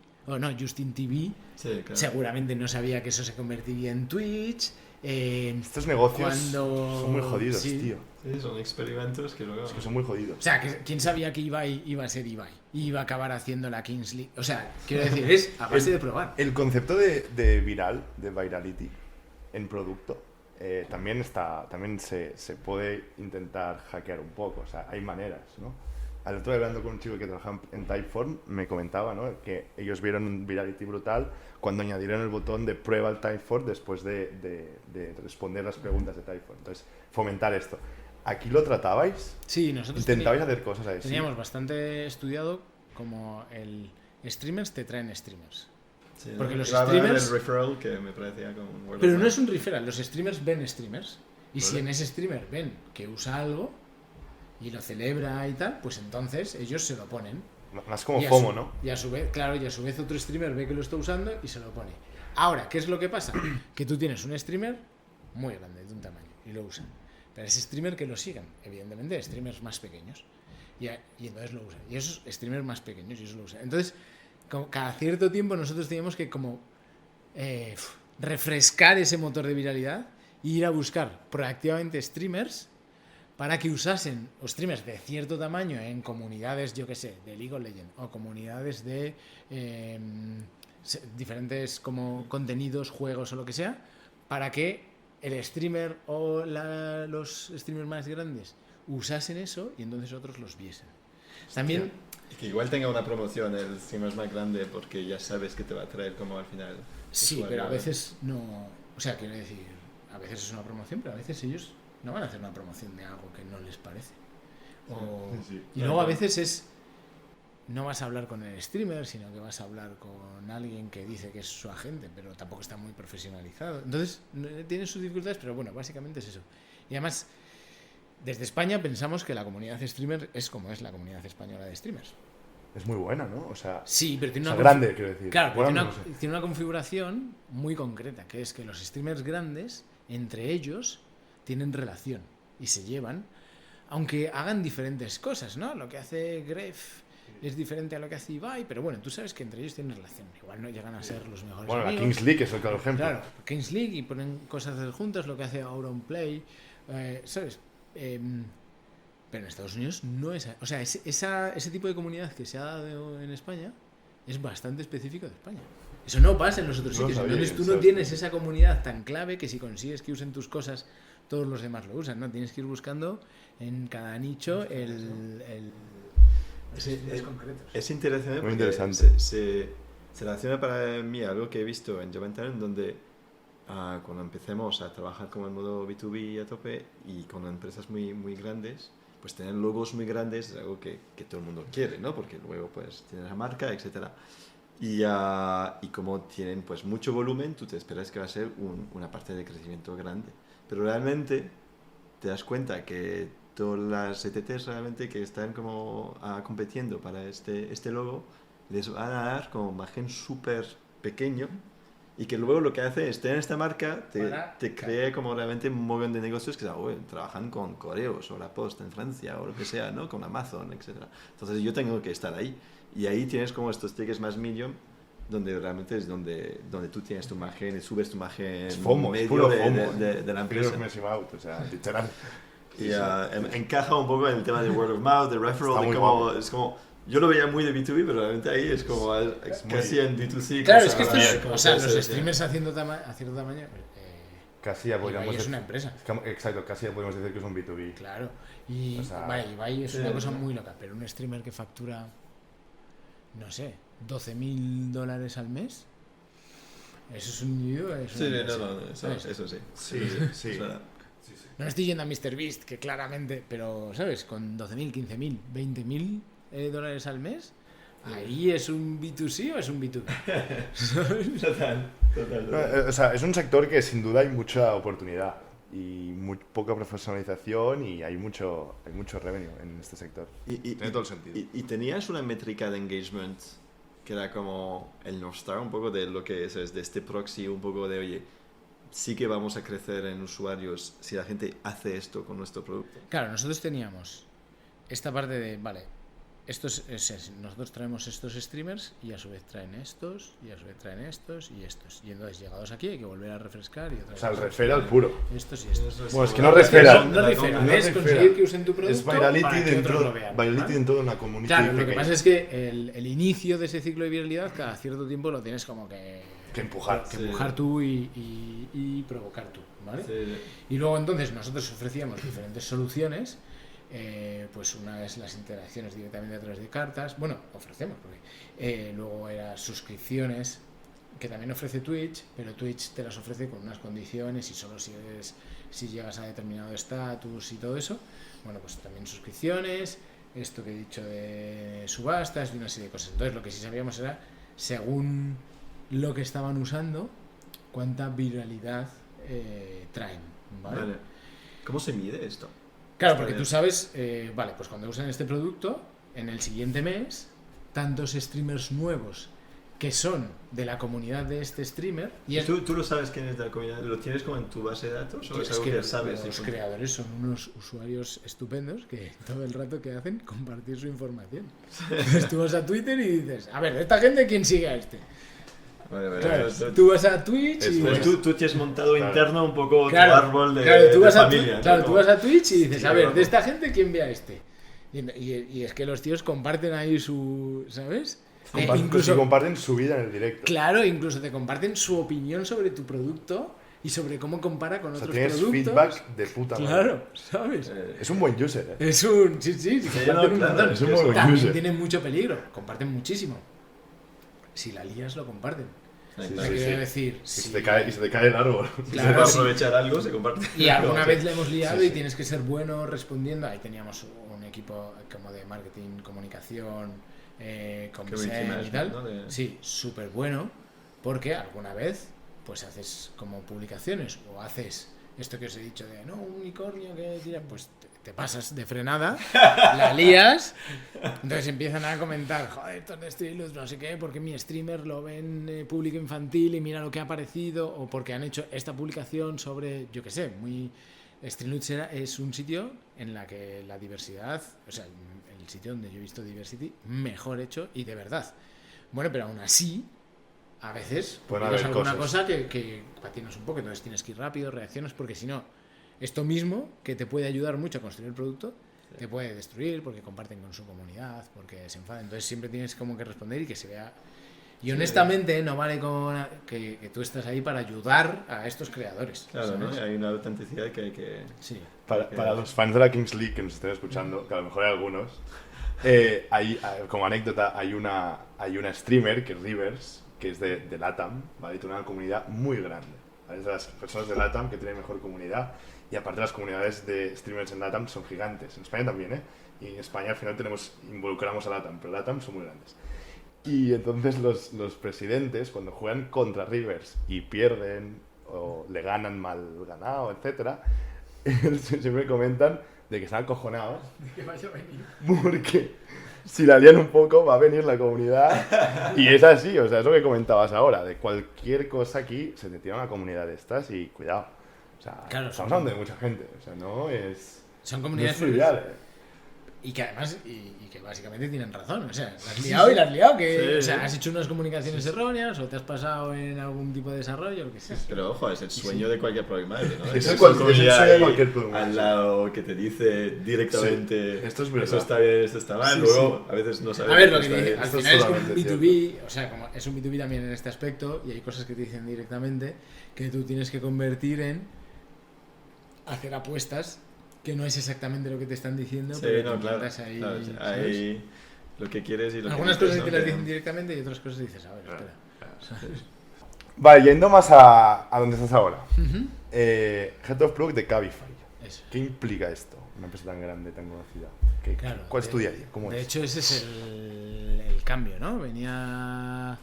Justin TV, sí, claro. Seguramente no sabía que eso se convertiría en Twitch. Estos negocios son muy jodidos, sí. Tío. Sí, son experimentos que luego... Es que son muy jodidos. O sea, ¿quién sabía que Ibai iba a ser Ibai? Y iba a acabar haciendo la Kings League. O sea, quiero decir, es a base de probar. El concepto de viral, de virality en producto, también se puede intentar hackear un poco. O sea, hay maneras, ¿no? Al otro día, hablando con un chico que trabaja en Typeform, me comentaba, ¿no?, que ellos vieron un virality brutal cuando añadieron el botón de prueba al Typeform después de responder las preguntas de Typeform. Entonces, fomentar esto. ¿Aquí lo tratabais? Sí, nosotros ¿Intentabais hacer cosas ahí? Teníamos bastante estudiado como el streamers te traen streamers. Sí, porque ¿no? Los streamers... El referral que me parecía como un pero no es un referral, los streamers ven streamers. Y ¿vale? Si en ese streamer ven que usa algo y lo celebra y tal, pues entonces ellos se lo ponen. Más como FOMO, ¿no? Y a su vez, claro, y a su vez otro streamer ve que lo está usando y se lo pone. Ahora, ¿qué es lo que pasa? Que tú tienes un streamer muy grande, de un tamaño, y lo usan. Pero ese streamer que lo sigan, evidentemente, streamers más pequeños. Y entonces lo usan. Y esos streamers más pequeños, y eso lo usan. Entonces, cada cierto tiempo nosotros teníamos que como refrescar ese motor de viralidad e ir a buscar proactivamente streamers para que usasen o streamers de cierto tamaño en comunidades, yo que sé, de League of Legends o comunidades de diferentes como contenidos, juegos o lo que sea, para que el streamer o los streamers más grandes usasen eso y entonces otros los viesen. También Y que igual tenga una promoción el streamer más grande porque ya sabes que te va a traer como al final. Sí, usuario. pero a veces no... O sea, quiero decir, a veces es una promoción, pero a veces ellos no van a hacer una promoción de algo que no les parece. Sí. Y luego a veces es... No vas a hablar con el streamer, sino que vas a hablar con alguien que dice que es su agente, pero tampoco está muy profesionalizado. Entonces, tiene sus dificultades, pero bueno, básicamente es eso. Y además, desde España pensamos que la comunidad streamer es como es la comunidad española de streamers. Es muy buena, ¿no? O sea, Sí, pero tiene o sea, una grande, quiero decir. Claro, pero Bueno, tiene, no sé. tiene una configuración muy concreta, que es que los streamers grandes, entre ellos, tienen relación y se llevan, aunque hagan diferentes cosas, ¿no? Lo que hace Gref es diferente a lo que hace Ibai, pero bueno, tú sabes que entre ellos tienen relación. Igual no llegan a ser los mejores Bueno, la amigos. Kings League es el claro ejemplo. Claro, Kings League y ponen cosas juntas, lo que hace Auronplay, ¿sabes? Pero en Estados Unidos no es... O sea, ese tipo de comunidad que se ha dado en España es bastante específico de España. Eso no pasa en los otros No sitios. sabía Entonces que tú no sabes. tienes esa comunidad tan clave que si consigues que usen tus cosas, todos los demás lo usan, ¿no? Tienes que ir buscando en cada nicho es concretos. Es interesante Muy porque interesante. se relaciona para mí a algo que he visto en Jovental, donde cuando empecemos a trabajar como en modo B2B a tope y con empresas muy, muy grandes, pues tener logos muy grandes es algo que todo el mundo quiere, ¿no? Porque luego pues tienes la marca, etcétera. Y como tienen pues mucho volumen, tú te esperas que va a ser una parte de crecimiento grande. Pero realmente te das cuenta que todas las ETTs realmente que están como compitiendo para este logo les van a dar como un margen súper pequeño y que luego lo que hace es tener esta marca te crea como realmente un montón de negocios que trabajan con Correos o La Poste en Francia o lo que sea, ¿no? Con Amazon, etcétera. Entonces yo tengo que estar ahí y ahí tienes como estos tickets más medium donde realmente es donde tú tienes tu imagen y subes tu imagen Es FOMO, es medio puro de, FOMO. de la empresa. Fear of missing out, o sea, literal. Y encaja un poco en el tema de word of mouth, de referral, Está de muy cómo, guapo. es como, yo lo veía muy de B2B, pero realmente ahí es como casi en B2C. Claro, cosa es que esto es... bien, O sea, sí, los sí. streamers a cierto tamaño... Casi ya podríamos Ibai es decir- una empresa. Exacto, casi ya podemos decir que es un B2B. Claro. Y O sea, vale, Ibai es sí, una cosa sí. muy loca, pero un streamer que factura, no sé, $12,000 al mes, eso es un individuo. Es Sí, una no, empresa, no, ¿sabes? eso sí. Sí, sí. Es verdad. No estoy yendo a MrBeast, que claramente, pero, ¿sabes? Con 12,000, 15,000, 20,000 dólares al mes, ahí es un B2C o es un B2B. Total. No, o sea, es un sector que sin duda hay mucha oportunidad y muy poca profesionalización y hay mucho revenue en este sector. Tiene todo el sentido. Y tenías una métrica de engagement que era como el North Star, un poco de lo que es de este proxy, un poco de, oye, sí que vamos a crecer en usuarios si la gente hace esto con nuestro producto. Claro, nosotros teníamos esta parte de, vale, nosotros traemos estos streamers y a su vez traen estos, y a su vez traen estos y estos. Y entonces llegados aquí hay que volver a refrescar y otra O vez. sea, el referral puro. Estos y estos. Bueno, es que no referral. No referral, es conseguir que usen tu producto Es virality para que otros lo vean. virality ¿vale? dentro de una comunidad. Claro, lo que pasa es que el inicio de ese ciclo de viralidad cada cierto tiempo lo tienes como que empujar. que Sí. empujar tú y provocar tú, ¿vale? Sí. Y luego entonces nosotros ofrecíamos diferentes soluciones, pues una es las interacciones directamente a través de cartas, bueno, ofrecemos, porque luego era suscripciones, que también ofrece Twitch, pero Twitch te las ofrece con unas condiciones y solo si llegas a determinado estatus y todo eso. Bueno, pues también suscripciones, esto que he dicho de subastas y una serie de cosas. Entonces lo que sí sabíamos era, según lo que estaban usando, cuánta viralidad traen, ¿vale? Vale. ¿Cómo se mide esto? Claro, porque tú sabes, vale, pues cuando usan este producto, en el siguiente mes, tantos streamers nuevos que son de la comunidad de este streamer, y es, ¿Tú lo sabes quién es de la comunidad? ¿Lo tienes como en tu base de datos? ¿O es es algo que que ya sabes? los creadores son unos usuarios estupendos que todo el rato que hacen compartir su información. Entonces tú vas a Twitter y dices, a ver, ¿de esta gente quién sigue a este? Vale, vale. Claro, Entonces, tú vas a Twitch y... pues tú te has montado Claro. interno un poco Claro, tu árbol de, claro, tú de vas a familia. ¿no? Claro, tú Como- vas a Twitch y dices, Sí, a ver, claro. de esta gente, ¿quién ve a este? Y es que los tíos comparten ahí su... ¿Sabes? Incluso comparten su vida en el directo. Claro, incluso te comparten su opinión sobre tu producto y sobre cómo compara con O sea, otros tienes productos. feedback de puta madre. Claro, ¿sabes? Es un buen user, ¿eh? Es un... Sí, comparten no, un claro, montón. es un muy buen También user. tienen mucho peligro, comparten muchísimo. Si la lías, lo comparten. Sí, Sí, Te sí, quiero sí. decir, Y si- se te cae el árbol. Si se Claro, puede sí. aprovechar algo, se comparte. Y alguna No, vez le hemos liado Sí, y sí. tienes que ser bueno respondiendo. Ahí teníamos un equipo como de marketing, comunicación, con Community diseño y tal. management, ¿no? De- Sí, súper bueno, porque alguna vez pues haces como publicaciones o haces esto que os he dicho de no, un unicornio que tira, pues te pasas de frenada, la lías, entonces empiezan a comentar, joder, estos de Strilux, no sé qué, porque mi streamer lo ve en público infantil y mira lo que ha aparecido, o porque han hecho esta publicación sobre, yo qué sé, muy... Strilux es un sitio en la que la diversidad, o sea, el sitio donde yo he visto diversity mejor hecho y de verdad. Bueno, pero aún así, a veces Pueden publicas haber alguna cosas. cosa que patinas un poco, entonces tienes que ir rápido, reaccionas, porque si no, esto mismo, que te puede ayudar mucho a construir el producto, te puede destruir porque comparten con su comunidad, porque se enfadan. Entonces siempre tienes como que responder y que se vea. Y honestamente, no vale con que tú estás ahí para ayudar a estos creadores. Claro, ¿no? ¿sabes? Hay una autenticidad que hay que... Sí. Para los fans de la Kings League que nos estén escuchando, que a lo mejor hay algunos, como anécdota, hay una streamer que es Rivers, que es de LATAM, ¿vale? Y tiene una comunidad muy grande. ¿Vale? Es de las personas de LATAM que tienen mejor comunidad. Y aparte las comunidades de streamers en LATAM son gigantes. En España también, ¿eh? Y en España al final involucramos a LATAM, pero LATAM son muy grandes. Y entonces los presidentes, cuando juegan contra Rivers y pierden o le ganan mal ganado, etcétera, siempre comentan de que están acojonados Que vaya a venir. porque si la lían un poco va a venir la comunidad. Y es así, o sea, es lo que comentabas ahora, de cualquier cosa aquí se te tira una comunidad de estas y cuidado. O sea, Claro, estamos son- hablando de mucha gente, o sea, no es... Son No es comunidades trivial, ¿eh? y que además, y que básicamente tienen razón, o sea, la has liado y la has liado, que, Sí, o sea, sí. has hecho unas comunicaciones erróneas o te has pasado en algún tipo de desarrollo, lo que sea. Pero ojo, es el sueño de cualquier product manager, ¿no? Es Esa el sueño comunidad de ahí cualquier product al manager. lado que te dice directamente Sí, esto es verdad. eso está bien, esto está mal, Sí, luego a veces no sabes A ver, lo que está dice, bien. al Esto es final es como un totalmente B2B, o sea, como es un B2B también en este aspecto, y hay cosas que te dicen directamente que tú tienes que convertir en hacer apuestas que no es exactamente lo que te están diciendo, Sí, pero no, tú claro, intentas ahí, claro, ¿sabes? hay lo que quieres y lo Algunas que cosas dices, te ¿no? las Que- dicen directamente y otras cosas dices, a ver, espera. Vale, yendo más a donde estás ahora. Ujú. Head of Product de Cabify. Eso. ¿Qué implica esto? Una empresa tan grande, tan conocida. Claro, ¿Cuál es tu día a día? ¿Cómo de es? hecho, ese es el cambio, ¿no? Venía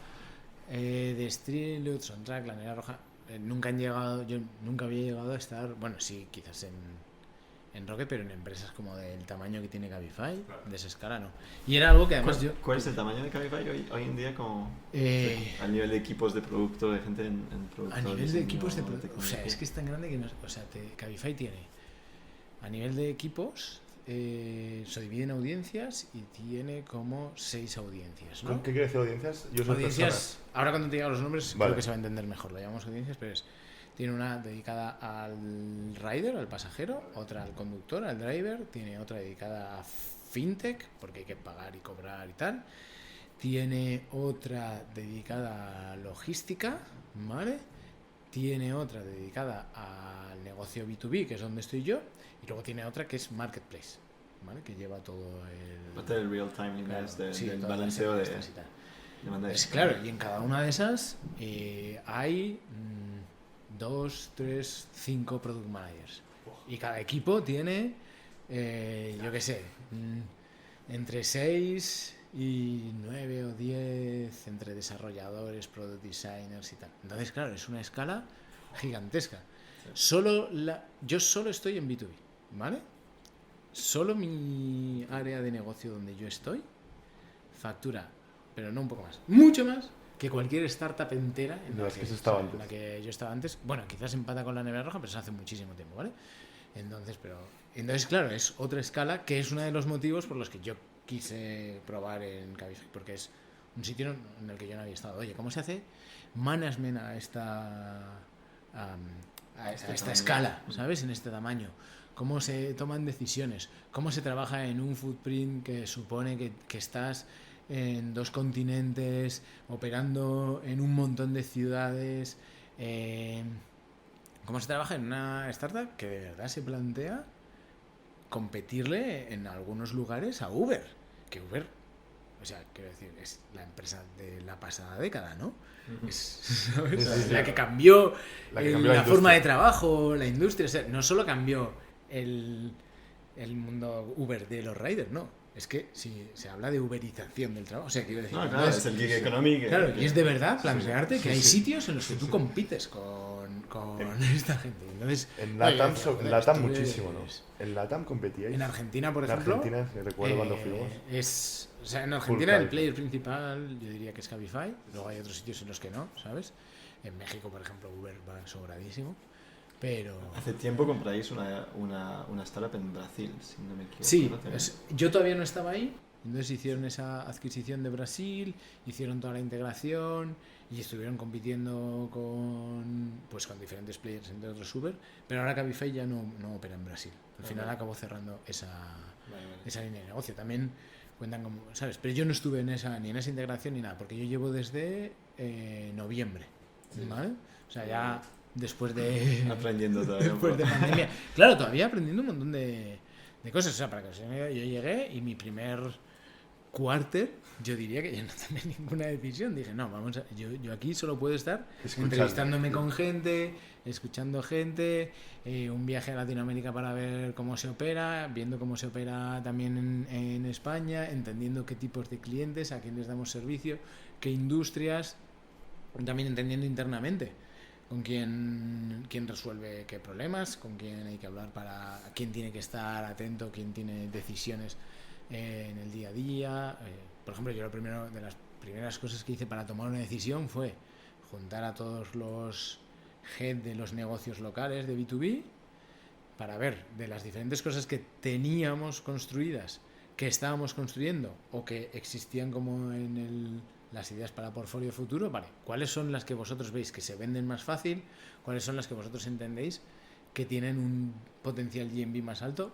de Strilux, OnTrack, La Negra Roja. Nunca han llegado, yo nunca había llegado a estar, bueno, sí, quizás en Rocket, pero en empresas como del tamaño que tiene Cabify, de esa escala no. Y era algo que además yo... ¿Cuál es el tamaño de Cabify hoy en día como Eh, a nivel de equipos de producto, de gente en producto? a nivel de diseño, equipos de producto, o sea, tecnología? es que es tan grande que no, o sea, Cabify tiene a nivel de equipos se divide en audiencias y tiene como 6 audiencias, ¿no? ¿Qué quiere decir audiencias? Yo soy Audiencias, ahora cuando te diga los nombres Vale. creo que se va a entender mejor, lo llamamos audiencias, pero tiene una dedicada al rider, al pasajero, otra al conductor, al driver, tiene otra dedicada a fintech, porque hay que pagar y cobrar y tal, tiene otra dedicada a logística, ¿vale? Tiene otra dedicada al negocio B2B, que es donde estoy yo, y luego tiene otra que es marketplace, ¿vale? Que lleva todo el... Parte del real time Claro, del sí, del todas las balanceo de encuestas y tal. demanda y Pues oferta. claro, y en cada una de esas hay 2, 3, 5 product managers. Y cada equipo tiene, yo qué sé, entre 6 y 9 o 10 entre desarrolladores, product designers y tal. Entonces, claro, es una escala gigantesca. Yo solo estoy en B2B, ¿vale? Solo mi área de negocio donde yo estoy factura, pero no un poco más, mucho más que cualquier startup entera en De la las que se estaba en antes. la que yo estaba antes. Bueno, quizás empata con La Negra Roja, pero eso hace muchísimo tiempo, ¿vale? Entonces, claro, es otra escala que es uno de los motivos por los que yo quise probar en Cabify, porque es un sitio en el que yo no había estado. Oye, ¿cómo se hace management a esta tamaño. escala, ¿sabes? En este tamaño. Cómo se toman decisiones, cómo se trabaja en un footprint que supone que estás en 2 continentes, operando en un montón de ciudades, cómo se trabaja en una startup que de verdad se plantea competirle en algunos lugares a Uber. Que Uber, o sea, quiero decir, es la empresa de la pasada década, ¿no? Es, ¿sabes? Sí, sí, la sí. que cambió, La que cambió la la forma industria. de trabajo, la industria. O sea, no solo cambió el mundo Uber de los riders, no. Es que si se habla de uberización del trabajo, o sea, quiero decir, No, no claro, es- es el gig economy. claro, y es de verdad plantearte sí, que hay sí. sitios en los que tú compites con esta gente. Entonces, En oye, LATAM, decía, joder, en LATAM esto muchísimo, es- ¿no? En LATAM competíais. En Argentina, por En ejemplo. Argentina, recuerdo cuando fuimos. O sea, en Argentina el Cabify. player principal yo diría que es Cabify. Luego hay otros sitios en los que no, ¿sabes? En México, por ejemplo, Uber va sobradísimo. Pero. Hace tiempo compráis una startup en Brasil, si no me equivoco. Sí, ¿no? También. yo todavía no estaba ahí. Entonces hicieron esa adquisición de Brasil, hicieron toda la integración y estuvieron compitiendo con diferentes players, entre otros Uber. Pero ahora Cabify ya no opera en Brasil. Al final Vale. acabó cerrando esa Vale, vale. esa línea de negocio. También cuentan como, ¿sabes? Pero yo no estuve ni en esa integración ni nada, porque yo llevo desde noviembre, Sí. ¿vale? O sea, ya después de Aprendiendo todavía. después de pandemia. Claro, todavía aprendiendo un montón de cosas. O sea, para que os hagáis una idea, yo llegué y mi primer quarter, yo diría que yo no tomé ninguna decisión. Dije, no, yo aquí solo puedo estar Escuchando. entrevistándome con gente, escuchando gente, un viaje a Latinoamérica para ver cómo se opera, viendo cómo se opera también en España, entendiendo qué tipos de clientes, a quién les damos servicio, qué industrias, también entendiendo internamente con quién resuelve qué problemas, con quién hay que hablar quién tiene que estar atento, quién tiene decisiones en el día a día. Por ejemplo, yo de las primeras cosas que hice para tomar una decisión fue juntar a todos los head de los negocios locales de B2B para ver de las diferentes cosas que teníamos construidas, que estábamos construyendo o que existían como en las ideas para portfolio futuro, vale, ¿cuáles son las que vosotros veis que se venden más fácil? ¿Cuáles son las que vosotros entendéis que tienen un potencial GMV más alto?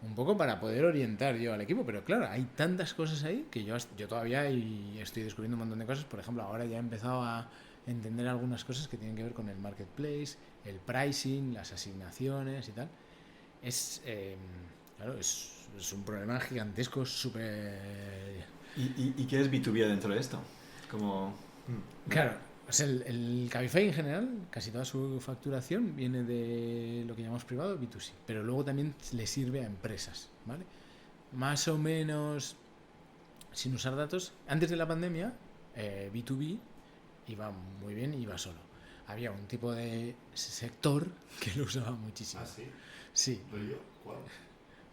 Un poco para poder orientar yo al equipo, pero claro, hay tantas cosas ahí que yo todavía estoy descubriendo un montón de cosas. Por ejemplo, ahora ya he empezado a entender algunas cosas que tienen que ver con el marketplace, el pricing, las asignaciones y tal. Claro, es un problema gigantesco, súper... ¿Y qué es B2B dentro de esto? Como... Claro, o sea, el Cabify en general, casi toda su facturación viene de lo que llamamos privado, B2C, pero luego también le sirve a empresas, ¿vale? Más o menos, sin usar datos, antes de la pandemia, B2B iba muy bien y iba solo. Había un tipo de sector que lo usaba muchísimo. sí? Sí, ¿Cuál?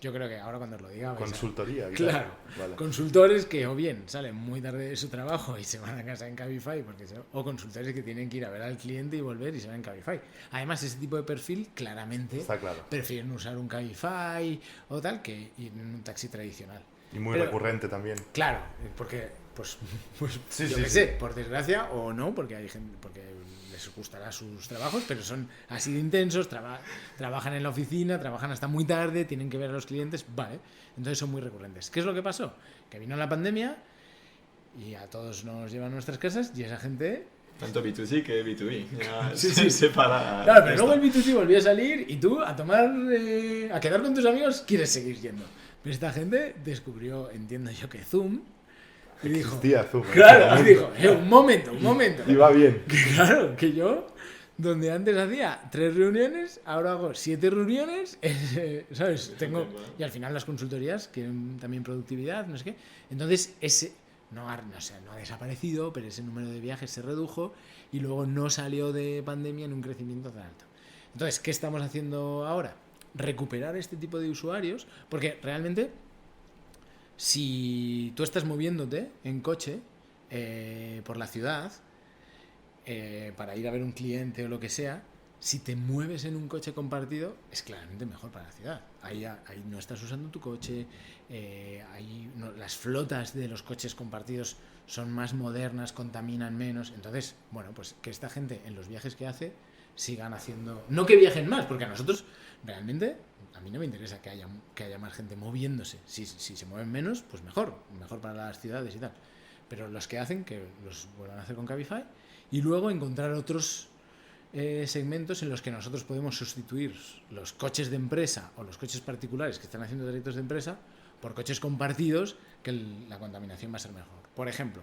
yo creo que ahora cuando os lo diga... vais a- Consultoría. Claro, Vale. consultores que o bien salen muy tarde de su trabajo y se van a casa en Cabify, o consultores que tienen que ir a ver al cliente y volver y se van en Cabify. Además, ese tipo de perfil claramente Está claro. prefieren usar un Cabify o tal que ir en un taxi tradicional. Y muy Pero- recurrente también. Claro, porque pues Sí, yo sí, qué sí. sé, por desgracia o no, porque hay gente, porque les gustará sus trabajos, pero son así de intensos, trabajan en la oficina, trabajan hasta muy tarde, tienen que ver a los clientes, vale, entonces son muy recurrentes. ¿Qué es lo que pasó? Que vino la pandemia y a todos nos llevan a nuestras casas y esa gente... Tanto B2C que B2B. Ya Sí, se sí. separa. Claro, pero esto. luego el B2C volvió a salir y tú a tomar, a quedar con tus amigos quieres seguir yendo. Pero esta gente descubrió, entiendo yo, que Zoom y dijo... Existía Zoom. Claro, y dijo, un momento. Y va bien. Que claro, que yo, donde antes hacía 3 reuniones, ahora hago 7 reuniones, ¿sabes? Y al final las consultorías quieren también productividad, no sé qué. Entonces, no ha desaparecido, pero ese número de viajes se redujo y luego no salió de pandemia en un crecimiento tan alto. Entonces, ¿qué estamos haciendo ahora? Recuperar este tipo de usuarios, porque realmente, si tú estás moviéndote en coche por la ciudad, para ir a ver un cliente o lo que sea, si te mueves en un coche compartido, es claramente mejor para la ciudad. Ahí no estás usando tu coche, las flotas de los coches compartidos son más modernas, contaminan menos. Entonces, bueno, pues que esta gente en los viajes que hace sigan haciendo... No que viajen más, porque a nosotros realmente... A mí no me interesa que haya más gente moviéndose. Si se mueven menos, pues mejor para las ciudades y tal. Pero los que hacen, que los vuelvan a hacer con Cabify. Y luego encontrar otros segmentos en los que nosotros podemos sustituir los coches de empresa o los coches particulares que están haciendo trayectos de empresa por coches compartidos, que la contaminación va a ser mejor. Por ejemplo,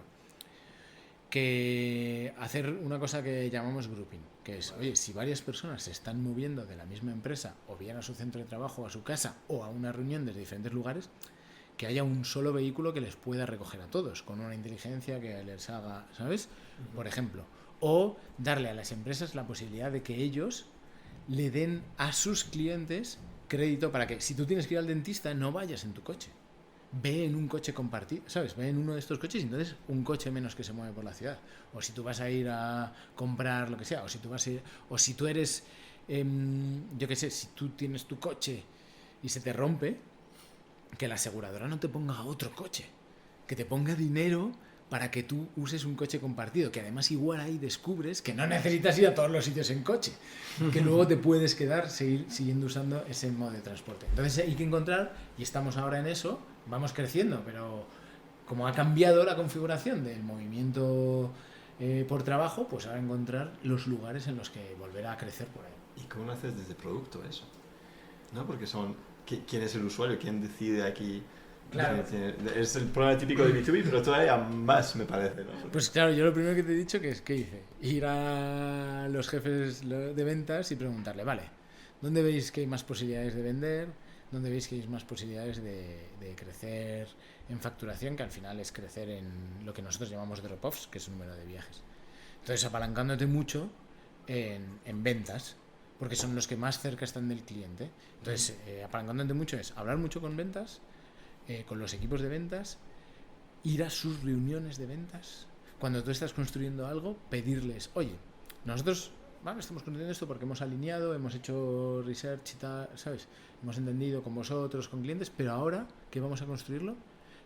que hacer una cosa que llamamos grouping, que es, oye, si varias personas se están moviendo de la misma empresa o bien a su centro de trabajo, o a su casa o a una reunión desde diferentes lugares, que haya un solo vehículo que les pueda recoger a todos, con una inteligencia que les haga, ¿sabes? Por ejemplo. O darle a las empresas la posibilidad de que ellos le den a sus clientes crédito para que si tú tienes que ir al dentista no vayas en tu coche. Ve en un coche compartido, ¿sabes? Ve en uno de estos coches y entonces un coche menos que se mueve por la ciudad. O si tú vas a ir a comprar lo que sea, o si tú vas a ir, o si tú eres, yo qué sé, si tú tienes tu coche y se te rompe, que la aseguradora no te ponga otro coche, que te ponga dinero para que tú uses un coche compartido, que además igual ahí descubres que no necesitas ir a todos los sitios en coche, que luego te puedes quedar siguiendo usando ese modo de transporte. Entonces hay que encontrar, y estamos ahora en eso, vamos creciendo, pero como ha cambiado la configuración del movimiento por trabajo, pues ahora encontrar los lugares en los que volver a crecer por ahí. ¿Y cómo lo haces desde producto eso? ¿No? Porque ¿quién es el usuario? ¿Quién decide aquí? Claro. Es el problema típico de B2B, pero todavía más me parece, ¿no? Pues claro, yo lo primero que te he dicho que es, ¿qué hice? Ir a los jefes de ventas y preguntarle, vale, ¿dónde veis que hay más posibilidades de vender? ¿Dónde veis que hay más posibilidades de crecer en facturación? Que al final es crecer en lo que nosotros llamamos drop-offs, que es el número de viajes. Entonces, apalancándote mucho en ventas, porque son los que más cerca están del cliente. Entonces, apalancándote mucho es hablar mucho con ventas, con los equipos de ventas, ir a sus reuniones de ventas. Cuando tú estás construyendo algo, pedirles, oye, nosotros estamos construyendo esto porque hemos alineado, hemos hecho research y tal, ¿sabes? Hemos entendido con vosotros, con clientes, pero ahora que vamos a construirlo,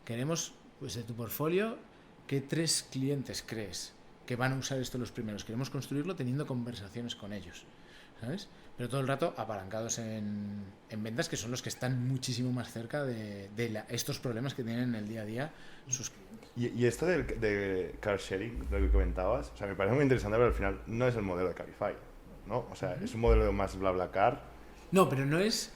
queremos, pues de tu portfolio, ¿qué 3 clientes crees que van a usar esto los primeros? Queremos construirlo teniendo conversaciones con ellos, ¿sabes? Pero todo el rato apalancados en ventas, que son los que están muchísimo más cerca de estos problemas que tienen en el día a día sus clientes. Y esto de car sharing, lo que comentabas, o sea, me parece muy interesante, pero al final no es el modelo de Cabify, ¿no? O sea, es un modelo más BlaBlaCar. No, pero no es...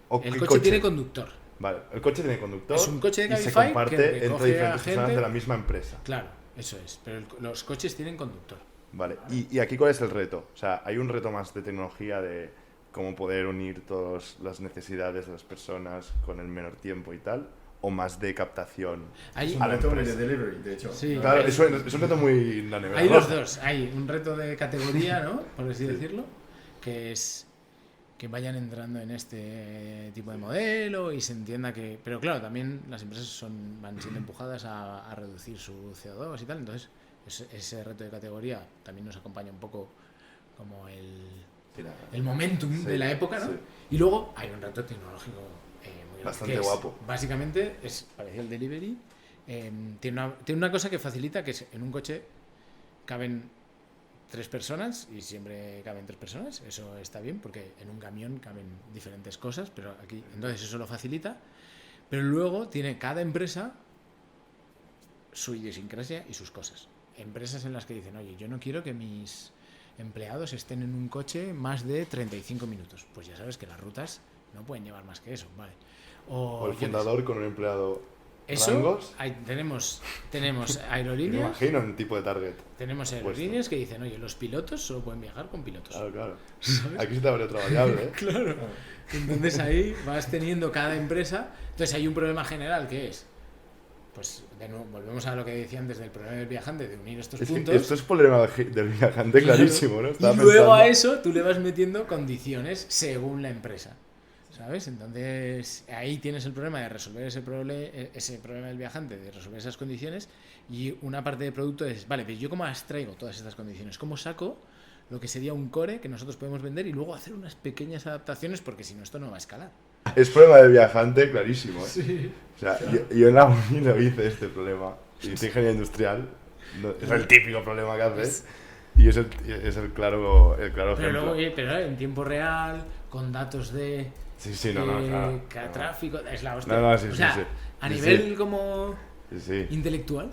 O el coche tiene conductor. Vale, el coche tiene conductor. Es un coche de Cabify y se comparte que entre diferentes personas de la misma empresa. Claro, eso es. Pero los coches tienen conductor. Vale, y aquí ¿cuál es el reto? O sea, hay un reto más de tecnología, de cómo poder unir todas las necesidades de las personas con el menor tiempo y tal, o más de captación. Es a un la reto de empresa. delivery, de hecho. Sí. Claro, es un reto muy navegador. Hay los dos. Hay un reto de categoría, ¿no? Por así decirlo, que es que vayan entrando en este tipo de modelo y se entienda que... Pero claro, también las empresas van siendo empujadas a reducir su CO2 y tal, entonces ese reto de categoría también nos acompaña un poco como el momentum de la época, ¿no? Sí. Y luego hay un reto tecnológico muy grande, Bastante que es, guapo. básicamente es parecido al delivery. Tiene una cosa que facilita, que es en un coche caben 3 personas y siempre caben 3 personas. Eso está bien porque en un camión caben diferentes cosas, pero aquí entonces eso lo facilita. Pero luego tiene cada empresa su idiosincrasia y sus cosas. Empresas en las que dicen, oye, yo no quiero que mis empleados estén en un coche más de 35 minutos. Pues ya sabes que las rutas no pueden llevar más que eso, ¿vale? O el fundador con un empleado eso, rangos. tenemos Me aerolíneas. imagino un tipo de target. Tenemos aerolíneas que dicen, oye, los pilotos solo pueden viajar con pilotos. Claro, claro. ¿Sabes? Aquí se te abre otra variable, ¿eh? Claro. Entonces ahí vas teniendo cada empresa. Entonces hay un problema general que es, pues de nuevo, volvemos a lo que decía antes del problema del viajante, de unir estos puntos. Esto es problema del viajante clarísimo, ¿no? Y Estaba luego pensando. a eso tú le vas metiendo condiciones según la empresa, ¿sabes? Entonces ahí tienes el problema de resolver ese problema del viajante, de resolver esas condiciones, y una parte del producto es, vale, pero yo cómo las traigo todas estas condiciones, cómo saco lo que sería un core que nosotros podemos vender y luego hacer unas pequeñas adaptaciones, porque si no esto no va a escalar. Es problema del viajante clarísimo, ¿eh? Sí. O sea, yo en la uni lo hice este problema. Y hice ingeniería industrial. Es el típico problema que haces. Y es el claro ejemplo. Pero en tiempo real, con datos de Sí, no, claro. tráfico, es la hostia. No, sí, o sea, sí. a Sí, nivel sí. como Sí. intelectual.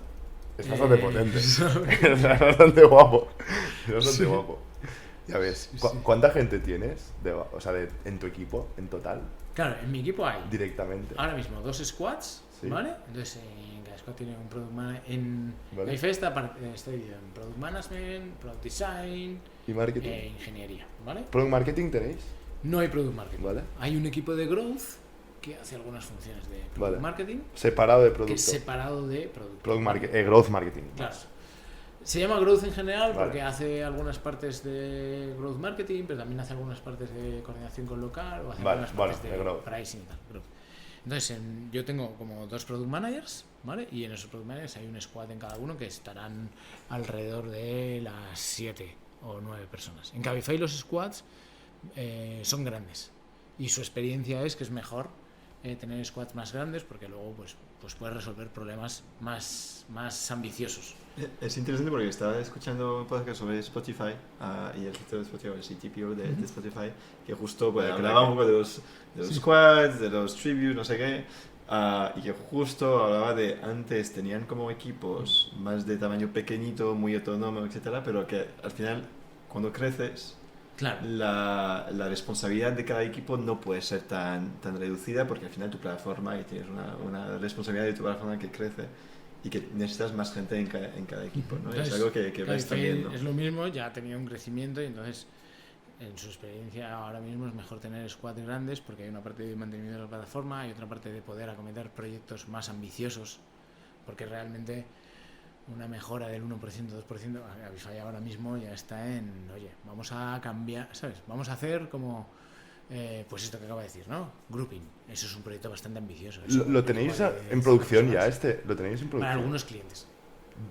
Es bastante potente. Es bastante guapo. Es bastante guapo. Ya ves. Sí. ¿Cuánta gente tienes en tu equipo, en total, Claro, en mi equipo hay directamente? ahora mismo 2 squads, Sí. ¿vale? Entonces en cada squad tiene un product manager. En Vale. Gaife estoy dividido en product management, product design ¿Y marketing? e ingeniería, ¿vale? ¿Product marketing tenéis? No hay product marketing. Vale. Hay un equipo de growth que hace algunas funciones de product Vale. marketing, Separado de que producto. es separado de producto. Growth marketing. Claro. Se llama growth en general Vale. porque hace algunas partes de growth marketing, pero también hace algunas partes de coordinación con local o hace Vale, algunas bueno, partes de de growth. pricing y tal. Growth. Entonces, yo tengo como 2 product managers, ¿vale? Y en esos product managers hay un squad en cada uno que estarán alrededor de las 7 o 9 personas. En Cabify los squads son grandes y su experiencia es que es mejor tener squads más grandes porque luego pues puedes resolver problemas más ambiciosos. Es interesante porque estaba escuchando un podcast sobre Spotify y el sitio de Spotify, el CTPO de Spotify, que justo pues, hablaba un poco de los squads, de los tributes, no sé qué, y que justo hablaba de antes tenían como equipos más de tamaño pequeñito, muy autónomo, etcétera, pero que al final cuando creces Claro. la responsabilidad de cada equipo no puede ser tan reducida porque al final tu plataforma y tienes una responsabilidad de tu plataforma que crece y que necesitas más gente en cada equipo, ¿no? Entonces, Es algo que ves Cabify también, ¿no? es lo mismo, ya ha tenido un crecimiento y entonces en su experiencia ahora mismo es mejor tener squads grandes porque hay una parte de mantenimiento de la plataforma y otra parte de poder acometer proyectos más ambiciosos porque realmente una mejora del 1%, 2%, Cabify ahora mismo ya está en, oye, vamos a cambiar, ¿sabes? Vamos a hacer como, pues esto que acabo de decir, ¿no? Grouping. Eso es un proyecto bastante ambicioso. Eso, ¿Lo tenéis de en producción 100 ya personas. ¿Lo tenéis en producción? Para algunos clientes.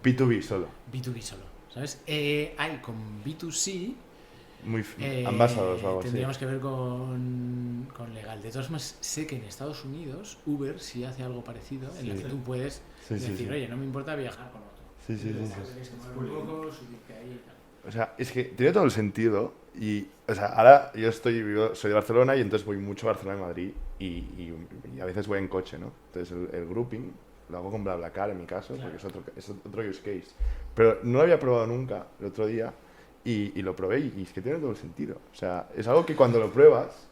B2B solo. B2B solo, ¿sabes? Hay con B2C. Ambas a dos o algo así. Tendríamos que ver con legal. De todas formas, sé que en Estados Unidos Uber sí hace algo parecido en el Sí. que tú puedes Sí, sí, decir, sí. oye, no me importa viajar con otro. Sí, sí, sí, sí. Tienes que mover un poco, subirte ahí y tal. O sea, es que tiene todo el sentido y, o sea, ahora yo soy de Barcelona y entonces voy mucho a Barcelona y Madrid y a veces voy en coche, ¿no? Entonces el grouping lo hago con BlaBlaCar en mi caso, Claro. porque es otro use case. Pero no lo había probado nunca el otro día y lo probé y es que tiene todo el sentido. O sea, es algo que cuando lo pruebas,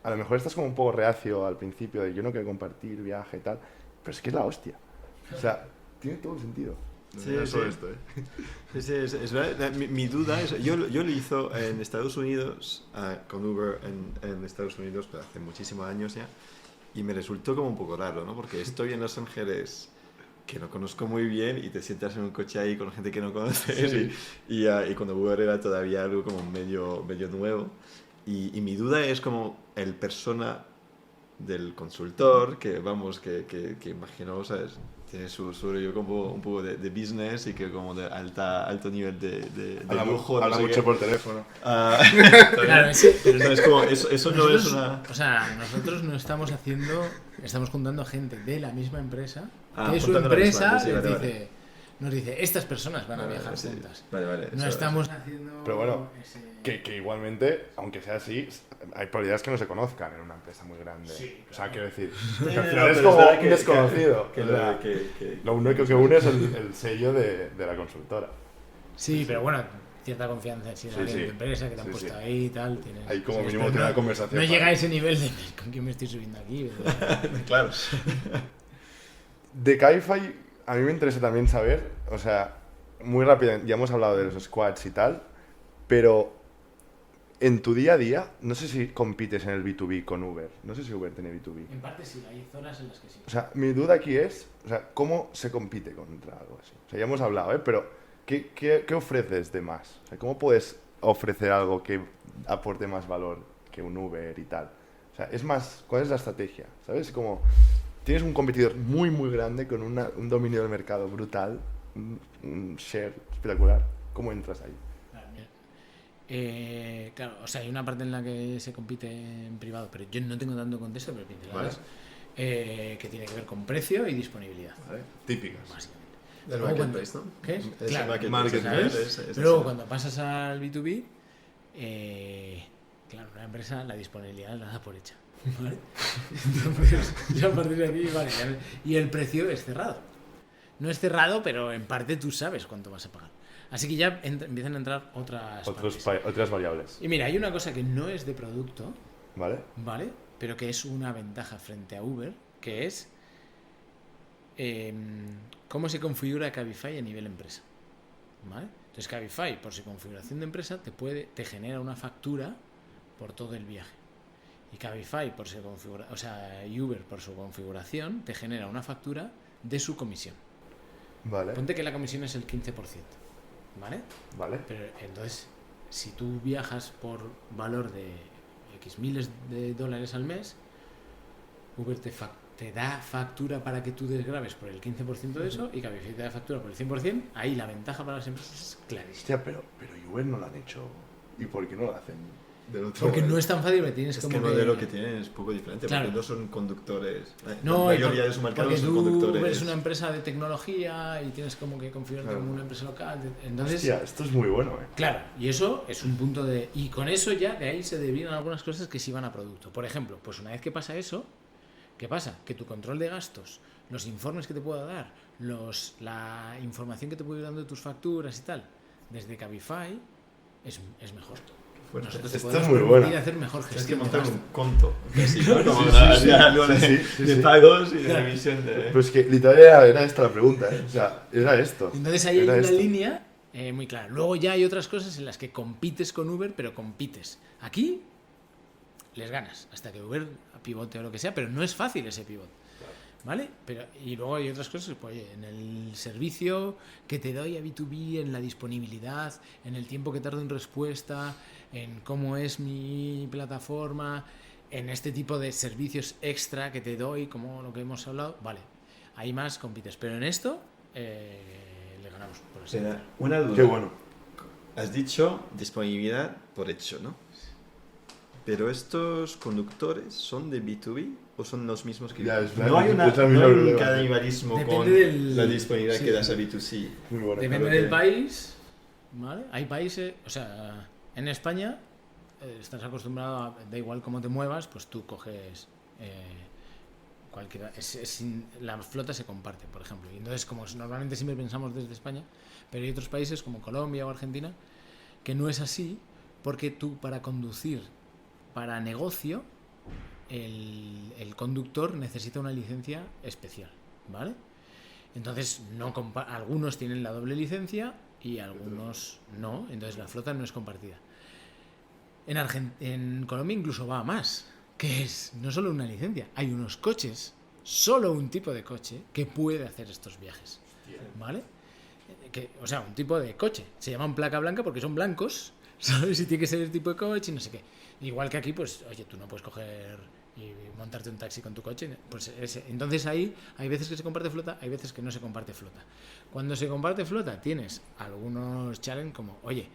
a lo mejor estás como un poco reacio al principio de yo no quiero compartir viaje y tal, pero es que es la hostia. O sea, tiene todo el sentido. Sí, No es solo sí. esto, ¿eh? Sí, sí, es verdad. Mi duda es, yo lo hizo en Estados Unidos, con Uber en Estados Unidos, pero hace muchísimos años ya, y me resultó como un poco raro, ¿no? Porque estoy en Los Ángeles, que no conozco muy bien, y te sientas en un coche ahí con gente que no conoces, Sí. y cuando Uber era todavía algo como medio nuevo, y mi duda es como el persona del consultor, que vamos, que imagino, ¿sabes? Tiene su rollo como un poco de business y que como de alto nivel de lujo. Habla no sé mucho qué. por teléfono. Claro, sí. Pero es como, eso no es Nosotros- una... O sea, nosotros no estamos estamos juntando gente de la misma empresa, Ah, que su juntando la empresa misma, sí, les vale, dice, nos dice, estas personas van a Vale, viajar sí. juntas. Vale, No eso- estamos haciendo Pero bueno, ese... Que igualmente, aunque sea así, hay probabilidades que no se conozcan en una empresa muy grande. Sí, O sea, quiero decir, Sí, que al no, final es pero como verdad un desconocido. que O lo sea, de que- lo único que une es el sello de la consultora. Sí, pero bueno, cierta confianza si Sí, alguien sí. de tu empresa que te han Sí, puesto sí. ahí y tal. Tienes, Ahí como sí, mínimo pero tiene no- una conversación No para- llega a ese nivel de con quién me estoy subiendo aquí. ¿verdad? Claro. De Cabify, a mí me interesa también saber, o sea, muy rápido, ya hemos hablado de los squads y tal, pero en tu día a día, no sé si compites en el B2B con Uber, no sé si Uber tiene B2B. En parte sí, hay zonas en las que sí. O sea, mi duda aquí es, o sea, ¿cómo se compite contra algo así? O sea, ya hemos hablado, ¿eh? Pero ¿qué ofreces de más? O sea, ¿cómo puedes ofrecer algo que aporte más valor que un Uber y tal? O sea, es más, ¿cuál es la estrategia? ¿Sabes? Como tienes un competidor muy, muy grande con un dominio del mercado brutal, un share espectacular. ¿Cómo entras ahí? Claro, o sea, hay una parte en la que se compite en privado, pero yo no tengo tanto contexto, pero pinceladas, que tiene que ver con precio y disponibilidad, Típicas. básicamente. Del Luego marketplace, ¿no? ¿Qué es? Es Claro, el marketplace, ¿sabes? es Pero luego eso. cuando pasas al B2B, claro, una empresa la disponibilidad la da por hecha. ¿Vale? Entonces, ya a partir de aquí, vale, y el precio es cerrado. No es cerrado, pero en parte tú sabes cuánto vas a pagar. Así que ya empiezan a entrar Otras variables. Y mira, hay una cosa que no es de producto, ¿Vale? ¿vale? Pero que es una ventaja frente a Uber, que es cómo se configura Cabify a nivel empresa, ¿vale? Entonces Cabify, por su configuración de empresa, te genera una factura por todo el viaje. Y Cabify, y Uber, por su configuración, te genera una factura de su comisión. Vale. Ponte que la comisión es el 15%, ¿vale? Vale. Pero entonces, si tú viajas por valor de X miles de dólares al mes, Uber te da factura para que tú desgraves por el 15% de eso y Cabify te da factura por el 100%. Ahí la ventaja para las empresas es clarísima. Hostia, pero Uber no lo han hecho. ¿Y por qué no lo hacen? Porque no es tan fácil, me tienes Es como que el modelo que tienen es un poco diferente, Claro. porque no son conductores. No, la mayoría de su mercado porque son tú conductores. eres una empresa de tecnología y tienes como que configurarte Claro. como una empresa local. Entonces, Hostia, esto es muy bueno, claro, y eso es un punto de... Y con eso ya de ahí se derivan algunas cosas que sí van a producto. Por ejemplo, pues una vez que pasa eso, ¿qué pasa? Que tu control de gastos, los informes que te pueda dar, la información que te puede ir dando de tus facturas y tal, desde Cabify es mejor. Fuerte. Nosotros te Esto podemos es muy permitir bueno. hacer mejor Tienes que gestión de montar gastos. un conto. Casi, ¿no? Como algo sí, de sí. pagos y de Claro. emisión de... Pero es que literalmente era esta la pregunta, ¿eh? O sea, era esto. Entonces ahí hay Era una esto. línea muy clara. Luego ya hay otras cosas en las que compites con Uber, pero compites. Aquí les ganas, hasta que Uber pivote o lo que sea, pero no es fácil ese pivot. ¿Vale? Y luego hay otras cosas, pues, oye, en el servicio que te doy a B2B, en la disponibilidad, en el tiempo que tardo en respuesta, en cómo es mi plataforma, en este tipo de servicios extra que te doy, como lo que hemos hablado, vale, ahí más compites. Pero en esto le ganamos, por así Espera, decirlo. una duda. Qué bueno. Has dicho disponibilidad por hecho, ¿no? Pero estos conductores son de B2B o son los mismos que Ya, es no la- hay, es la no misma hay un problema. canibalismo Depende con del- la disponibilidad sí. que das a B2C. Muy bueno. Depende Claro que- del país, ¿vale? Hay países, o sea, en España estás acostumbrado a, da igual cómo te muevas, pues tú coges cualquiera, la flota se comparte, por ejemplo. Y entonces, como normalmente siempre pensamos desde España, pero hay otros países como Colombia o Argentina que no es así, porque tú para conducir para negocio el conductor necesita una licencia especial, ¿vale? Entonces algunos tienen la doble licencia y algunos no, entonces la flota no es compartida. En Colombia incluso va a más, que es no solo una licencia, hay unos coches, solo un tipo de coche que puede hacer estos viajes, ¿vale? O sea, un tipo de coche, se llaman placa blanca porque son blancos, ¿sabes? Y tiene que ser el tipo de coche y no sé qué. Igual que aquí, pues, oye, tú no puedes coger y montarte un taxi con tu coche, pues entonces ahí hay veces que se comparte flota, hay veces que no se comparte flota. Cuando se comparte flota tienes algunos challenges como, oye,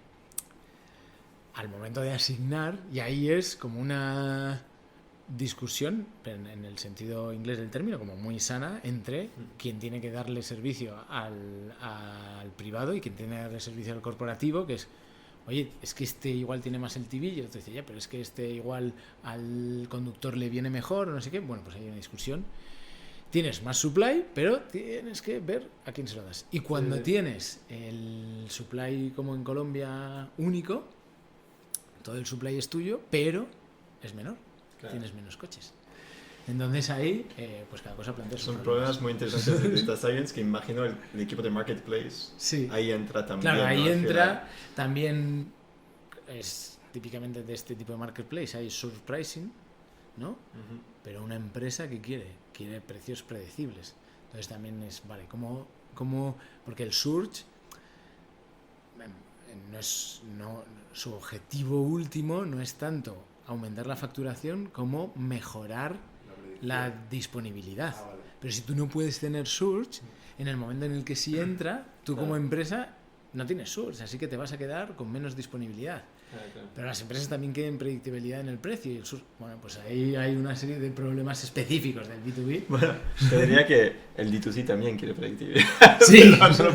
al momento de asignar, y ahí es como una discusión, en el sentido inglés del término, como muy sana, entre quien tiene que darle servicio al privado y quien tiene que darle servicio al corporativo, que es, oye, es que este igual tiene más el TV, y yo te decía, ya, pero es que este igual al conductor le viene mejor, o no sé qué. Bueno, pues hay una discusión. Tienes más supply, pero tienes que ver a quién se lo das. Y cuando tienes el supply como en Colombia único, todo el supply es tuyo, pero es menor. Claro. Tienes menos coches. Entonces ahí, pues cada cosa plantea sus Son problemas muy interesantes de Data Science que imagino el equipo de Marketplace sí. Ahí entra también. Claro, ahí ¿no? entra también, es típicamente de este tipo de Marketplace, hay surpricing, ¿no? Uh-huh. Pero una empresa que quiere precios predecibles. Entonces también es, vale, porque el surge su objetivo último no es tanto aumentar la facturación como mejorar la disponibilidad. Vale. Pero si tú no puedes tener surge, en el momento en el que sí entra, tú como empresa no tienes surge, así que te vas a quedar con menos disponibilidad. Claro. Pero las empresas también quieren predictibilidad en el precio y el surge. Bueno, pues ahí hay una serie de problemas específicos del B2B. Bueno, te diría que el D2C también quiere predictibilidad. Sí, pero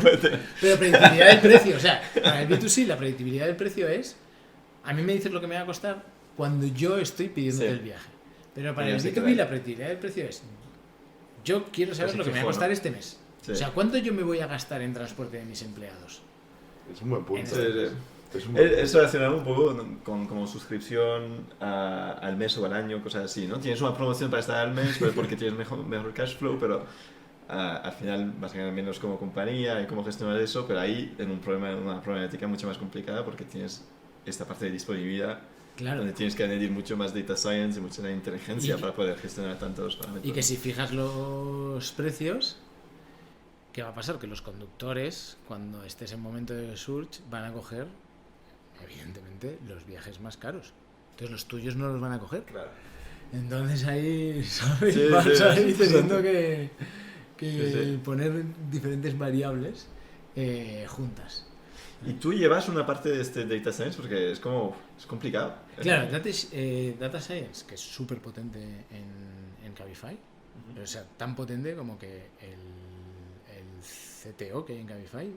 predictibilidad del precio, o sea, para el B2C la predictibilidad del precio es, a mí me dices lo que me va a costar cuando yo estoy pidiéndote el viaje. Pero para el B2B la predictibilidad del precio es, yo quiero saber lo que me va a costar este mes. Sí. O sea, ¿cuánto yo me voy a gastar en transporte de mis empleados? Es un buen punto. Sí, sí. Es un buen punto. Es relacionado un poco con como suscripción al mes o al año, cosas así, ¿no? Tienes una promoción para estar al mes pues porque tienes mejor cash flow, pero al final vas a ganar menos como compañía y cómo gestionar eso, pero ahí en una problemática mucho más complicada porque tienes esta parte de disponibilidad Claro. donde tienes que añadir mucho más data science y mucha inteligencia para poder gestionar tantos parámetros. Y que si fijas los precios, ¿qué va a pasar? Que los conductores, cuando estés en momento de surge, van a coger, evidentemente, los viajes más caros. Entonces los tuyos no los van a coger. Claro. Entonces ahí, ¿sabes? Sí, Vas sí, ahí sí. teniendo que Sí. poner diferentes variables juntas. Y tú llevas una parte de este data science porque es complicado. Claro, Data Science, que es súper potente en Cabify, o sea, tan potente como que el CTO que hay en Cabify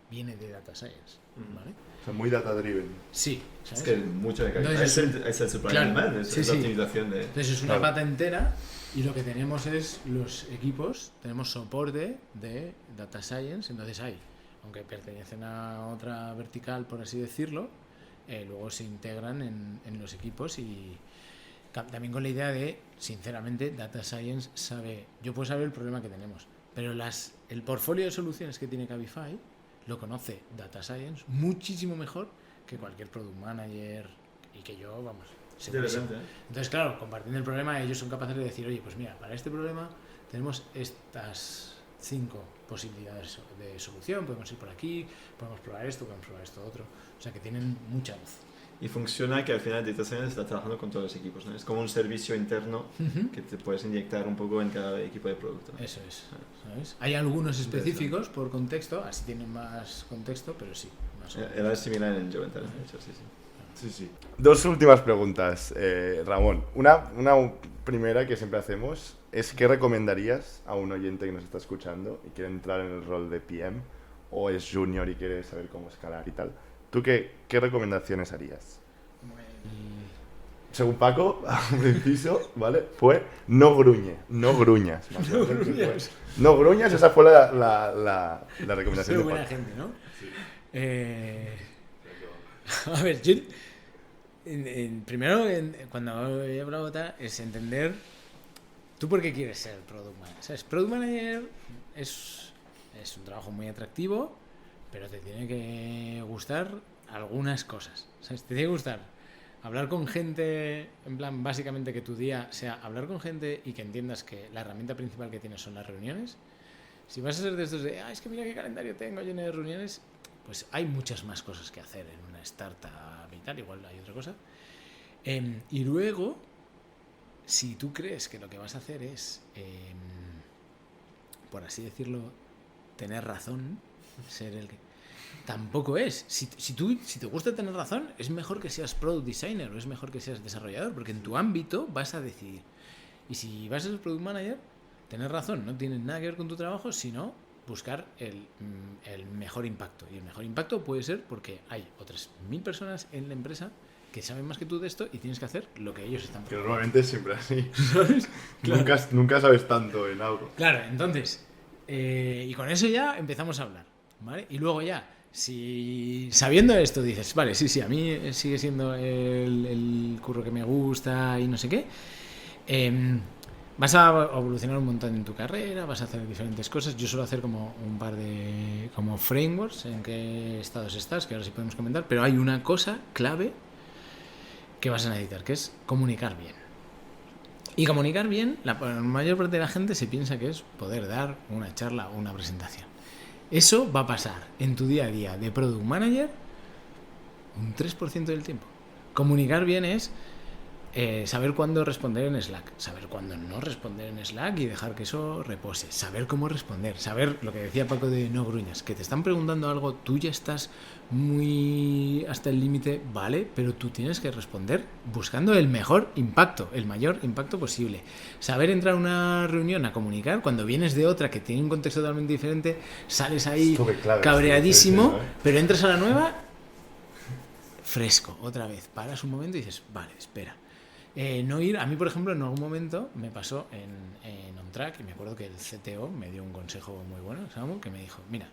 viene de Data Science, ¿vale? O sea, muy data driven. Sí, Es ¿sabes? que mucho de calidad. Entonces, Es el supply claro, and demand, es sí, la sí. optimización de... Entonces es una Claro. pata entera y lo que tenemos es los equipos, tenemos soporte de Data Science, entonces hay, aunque pertenecen a otra vertical, por así decirlo, luego se integran en los equipos y también con la idea de, sinceramente, Data Science sabe, yo puedo saber el problema que tenemos, pero el portfolio de soluciones que tiene Cabify lo conoce Data Science muchísimo mejor que cualquier product manager y que yo, vamos, segurísimo. Interesante, ¿eh? Entonces, claro, compartiendo el problema, ellos son capaces de decir, oye, pues mira, para este problema tenemos estas 5 posibilidades de solución, podemos ir por aquí, podemos probar esto otro. O sea, que tienen mucha luz. Y funciona que al final Data Science está trabajando con todos los equipos, ¿no? Es como un servicio interno que te puedes inyectar un poco en cada equipo de producto. Eso es, ¿sabes? Hay algunos específicos por contexto, así tienen más contexto, pero sí, más o menos. Era similar en Jovental, de hecho, sí, sí. Sí, sí. Dos últimas preguntas, Ramón. Una primera que siempre hacemos es ¿qué recomendarías a un oyente que nos está escuchando y quiere entrar en el rol de PM o es junior y quiere saber cómo escalar y tal? ¿Tú qué recomendaciones harías? Según Paco, al principio, ¿vale? Fue no gruñas. No gruñas, esa fue la recomendación Soy de buena Paco. gente, ¿no? A ver, yo primero, cuando he hablado tal, es entender tú por qué quieres ser Product Manager. ¿Sabes? Product Manager es un trabajo muy atractivo, pero te tiene que gustar algunas cosas. ¿Sabes? Te tiene que gustar hablar con gente, en plan, básicamente que tu día sea hablar con gente y que entiendas que la herramienta principal que tienes son las reuniones. Si vas a ser de estos de, es que mira qué calendario tengo lleno de reuniones, pues hay muchas más cosas que hacer en una startup y tal, igual hay otra cosa. Y luego, si tú crees que lo que vas a hacer es, por así decirlo, tener razón, ser el que... Tampoco es. Si te gusta tener razón, es mejor que seas product designer o es mejor que seas desarrollador, porque en tu ámbito vas a decidir. Y si vas a ser product manager, tener razón no tiene nada que ver con tu trabajo, sino buscar el mejor impacto. Y el mejor impacto puede ser porque hay otras 1000 personas en la empresa que saben más que tú de esto y tienes que hacer lo que ellos están Que proponiendo. normalmente es siempre así. ¿Sabes? Claro. Nunca sabes tanto en algo. Claro, entonces, y con eso ya empezamos a hablar, ¿vale? Y luego ya, si sabiendo esto dices, vale, sí, a mí sigue siendo el curro que me gusta y no sé qué, vas a evolucionar un montón en tu carrera, vas a hacer diferentes cosas. Yo suelo hacer como un par de como frameworks en qué estados estás, que ahora sí podemos comentar, pero hay una cosa clave que vas a necesitar, que es comunicar bien. Y comunicar bien, la mayor parte de la gente se piensa que es poder dar una charla o una presentación. Eso va a pasar en tu día a día de Product Manager un 3% del tiempo. Comunicar bien es saber cuándo responder en Slack, saber cuándo no responder en Slack y dejar que eso repose, saber cómo responder, saber lo que decía Paco de no gruñas, que te están preguntando algo, tú ya estás muy hasta el límite, vale, pero tú tienes que responder buscando el mejor impacto, el mayor impacto posible. Saber entrar a una reunión a comunicar cuando vienes de otra que tiene un contexto totalmente diferente, sales ahí cabreadísimo, pero entras a la nueva fresco, otra vez, paras un momento y dices, vale, espera. No ir, a mí por ejemplo en algún momento me pasó en OnTrack y me acuerdo que el CTO me dio un consejo muy bueno, Samu, que me dijo, mira,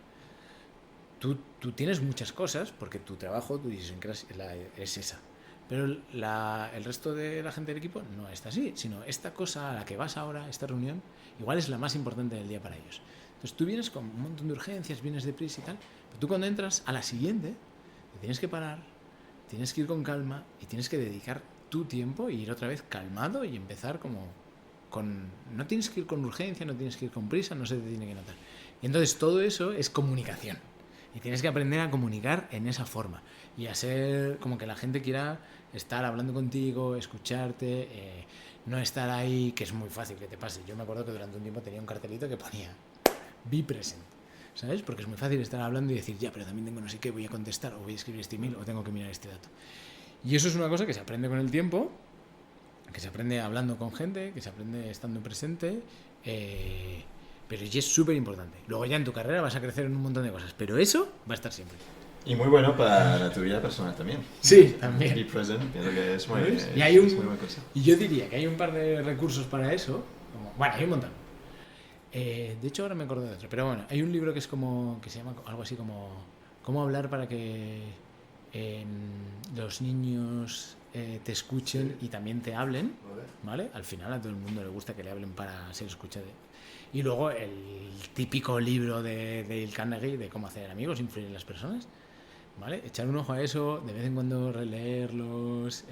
tú tienes muchas cosas porque tu trabajo, tu idiosincrasia es esa, pero el resto de la gente del equipo no está así, sino esta cosa a la que vas ahora, esta reunión, igual es la más importante del día para ellos. Entonces tú vienes con un montón de urgencias, vienes deprisa y tal, pero tú cuando entras a la siguiente te tienes que parar, tienes que ir con calma y tienes que dedicar tu tiempo y ir otra vez calmado y empezar como no tienes que ir con urgencia, no tienes que ir con prisa, no se te tiene que notar. Y entonces todo eso es comunicación. Y tienes que aprender a comunicar en esa forma y a ser como que la gente quiera estar hablando contigo, escucharte, no estar ahí, que es muy fácil que te pase. Yo me acuerdo que durante un tiempo tenía un cartelito que ponía be present, ¿sabes? Porque es muy fácil estar hablando y decir, ya, pero también tengo no sé qué, voy a contestar o voy a escribir este email o tengo que mirar este dato. Y eso es una cosa que se aprende con el tiempo, que se aprende hablando con gente, que se aprende estando presente, pero sí es súper importante. Luego ya en tu carrera vas a crecer en un montón de cosas, pero eso va a estar siempre. Y muy bueno para tu vida personal también. Sí, también. Be present, pienso que es muy, Y hay es muy buena cosa. y yo diría que hay un par de recursos para eso. Bueno, hay un montón. De hecho ahora me acuerdo de otro, pero bueno, hay un libro que es como que se llama algo así como cómo hablar para que los niños te escuchen y también te hablen, ¿vale? Al final a todo el mundo le gusta que le hablen para ser escuchado. Y luego el típico libro de Dale Carnegie de cómo hacer amigos, influir en las personas, ¿vale? Echar un ojo a eso, de vez en cuando releerlos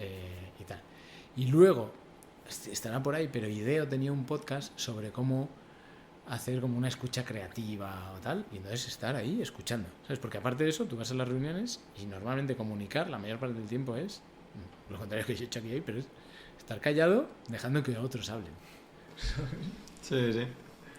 y tal. Y luego, estará por ahí, pero Ideo tenía un podcast sobre cómo hacer como una escucha creativa o tal, y entonces estar ahí escuchando, ¿sabes? Porque aparte de eso, tú vas a las reuniones y normalmente comunicar la mayor parte del tiempo es lo contrario que yo he hecho aquí, pero es estar callado dejando que otros hablen. Sí, sí.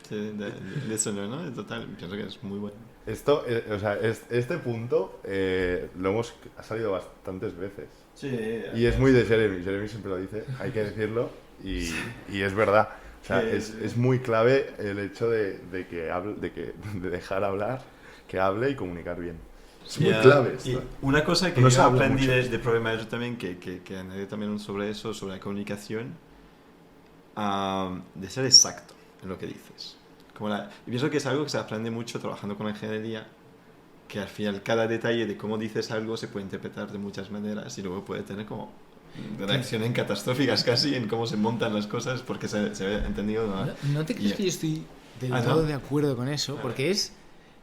Sí, de eso no, total, pienso que es muy bueno. Esto, o sea, este punto lo hemos salido bastantes veces. Sí, Y es muy de Jeremy. Jeremy siempre lo dice, hay que decirlo, y es verdad. O sea, es muy clave el hecho de dejar hablar, que hable y comunicar bien. Es muy clave esto. Y una cosa que No yo se habla aprendí mucho de de esto. Problem Manager también, que añadí también sobre eso, sobre la comunicación, de ser exacto en lo que dices. Y pienso que es algo que se aprende mucho trabajando con la ingeniería, que al final cada detalle de cómo dices algo se puede interpretar de muchas maneras y luego puede tener como reacciones catastróficas casi en cómo se montan las cosas porque se ha entendido. ¿No te crees que yo estoy del ¿no? todo de acuerdo con eso? Porque es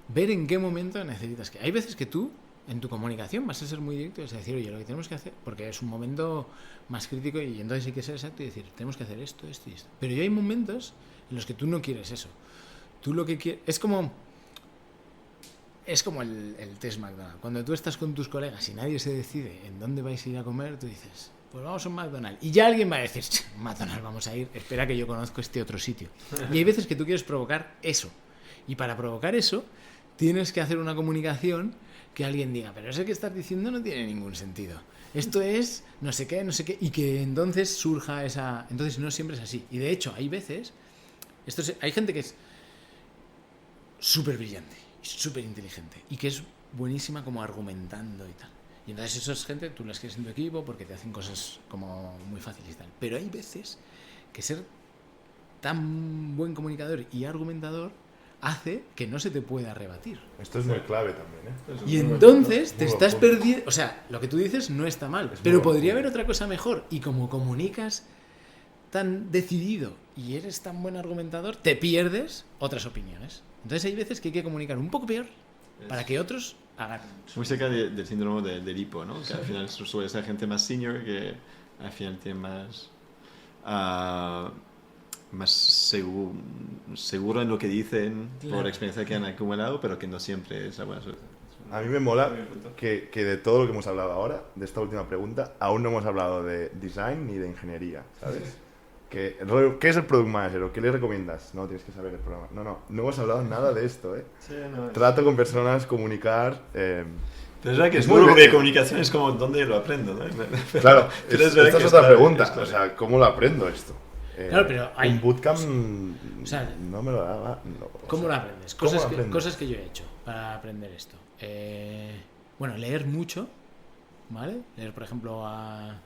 ver en qué momento necesitas que... Hay veces que tú, en tu comunicación, vas a ser muy directo y vas a decir, oye, lo que tenemos que hacer, porque es un momento más crítico y entonces hay que ser exacto y decir, tenemos que hacer esto, esto y esto. Pero ya hay momentos en los que tú no quieres eso. Tú lo que quieres... Es como el test McDonald's. Cuando tú estás con tus colegas y nadie se decide en dónde vais a ir a comer, tú dices, pues vamos a un McDonald's. Y ya alguien va a decir, McDonald's vamos a ir, espera que yo conozco este otro sitio. Y hay veces que tú quieres provocar eso. Y para provocar eso, tienes que hacer una comunicación que alguien diga, pero eso que estás diciendo no tiene ningún sentido. Esto es no sé qué, y que entonces surja esa... Entonces no siempre es así. Y de hecho, hay veces... Hay gente que es súper brillante y súper inteligente y que es buenísima como argumentando y tal. Y entonces eso es gente, tú las quieres en tu equipo porque te hacen cosas como muy fáciles y tal. Pero hay veces que ser tan buen comunicador y argumentador hace que no se te pueda rebatir. Esto es muy clave también, ¿eh? Y entonces te estás perdiendo... O sea, lo que tú dices no está mal, pero podría haber otra cosa mejor. Y como comunicas tan decidido y eres tan buen argumentador, te pierdes otras opiniones. Entonces hay veces que hay que comunicar un poco peor para que otros hagan. Muy cerca del síndrome del hipo, ¿no? Que al final suele ser gente más senior que al final tiene más seguro en lo que dicen por experiencia que han acumulado, pero que no siempre es la buena suerte. A mí me mola que de todo lo que hemos hablado ahora, de esta última pregunta, aún no hemos hablado de design ni de ingeniería, ¿sabes? ¿Qué es el Product Manager o qué le recomiendas? No, tienes que saber el programa. No hemos hablado nada de esto, ¿eh? Sí, no, Trato con personas, comunicar... Pero es verdad que es muy muy bien. de comunicación, es como dónde lo aprendo, ¿no? Claro, Pero esta verdad es que otra clave, pregunta. es clave. O sea, ¿cómo lo aprendo esto? Claro, pero hay... Un bootcamp O sea, no me lo daba. No, ¿Cómo lo aprendes? ¿cómo lo Cosas, aprendes? cosas que yo he hecho para aprender esto. Bueno, leer mucho, ¿vale? Leer, por ejemplo, a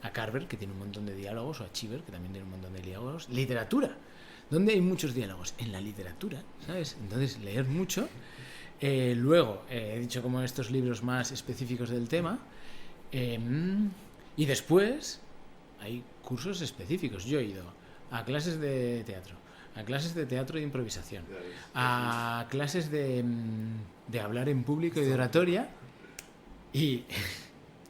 a Carver, que tiene un montón de diálogos, o a Cheever, que también tiene un montón de diálogos. Literatura. ¿Dónde hay muchos diálogos? En la literatura, ¿sabes? Entonces, leer mucho. Luego, he dicho como estos libros más específicos del tema. Y después, hay cursos específicos. Yo he ido a clases de teatro, a clases de teatro de improvisación, a clases de hablar en público y de oratoria. Y